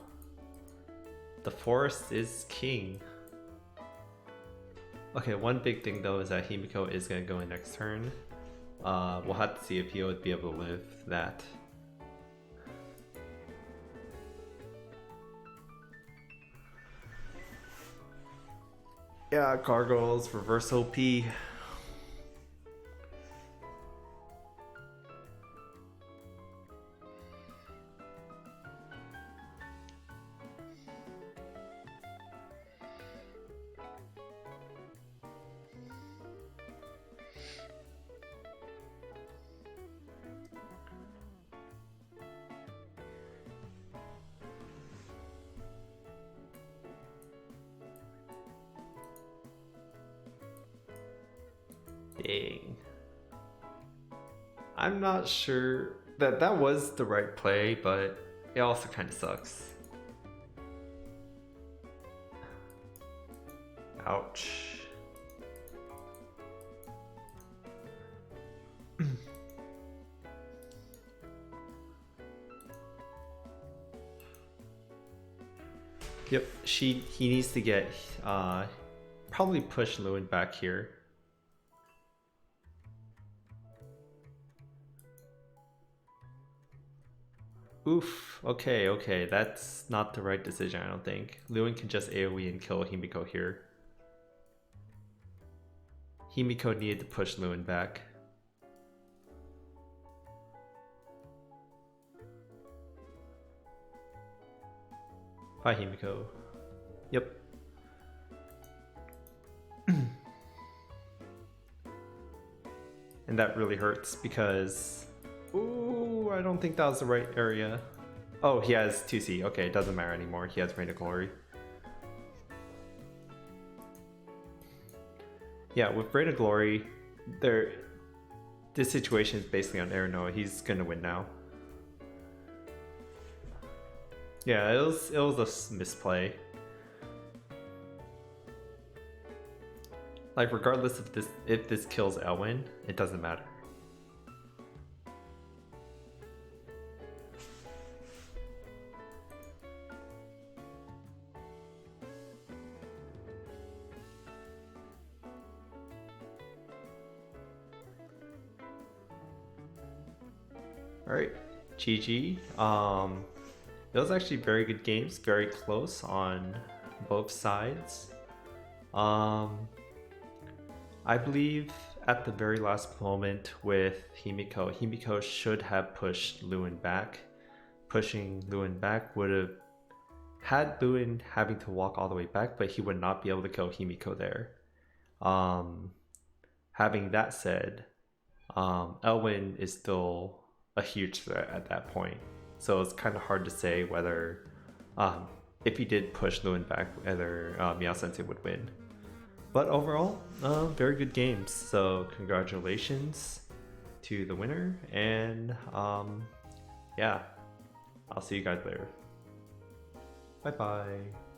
Speaker 1: The forest is king. Okay, one big thing though is that Himiko is going to go in next turn. We'll have to see if he would be able to live that. Yeah, Gargoyles, reverse OP. Dang. I'm not sure that was the right play, but it also kind of sucks. Ouch. Yep, he needs to get probably push Lewin back here. Oof, okay, that's not the right decision, I don't think. Lewin can just AoE and kill Himiko here. Himiko needed to push Lewin back. Bye, Himiko. Yep. And that really hurts because... Ooh, I don't think that was the right area. Oh, he has 2C. Okay, it doesn't matter anymore. He has Reign of Glory. Yeah, with Reign of Glory, this situation is basically on Aerinoa. He's gonna win now. Yeah, it was a misplay. Like, regardless of if this kills Elwin, it doesn't matter. Alright, GG. It was actually very good games, very close on both sides. I believe at the very last moment with Himiko should have pushed Lewin back. Pushing Lewin back would have had Lewin having to walk all the way back, but he would not be able to kill Himiko there. Um, Having that said, Elwin is still a huge threat at that point. So it's kind of hard to say whether, if he did push Lewin back, whether MeowSensei would win. But overall, very good games. So congratulations to the winner, and yeah, I'll see you guys later. Bye bye.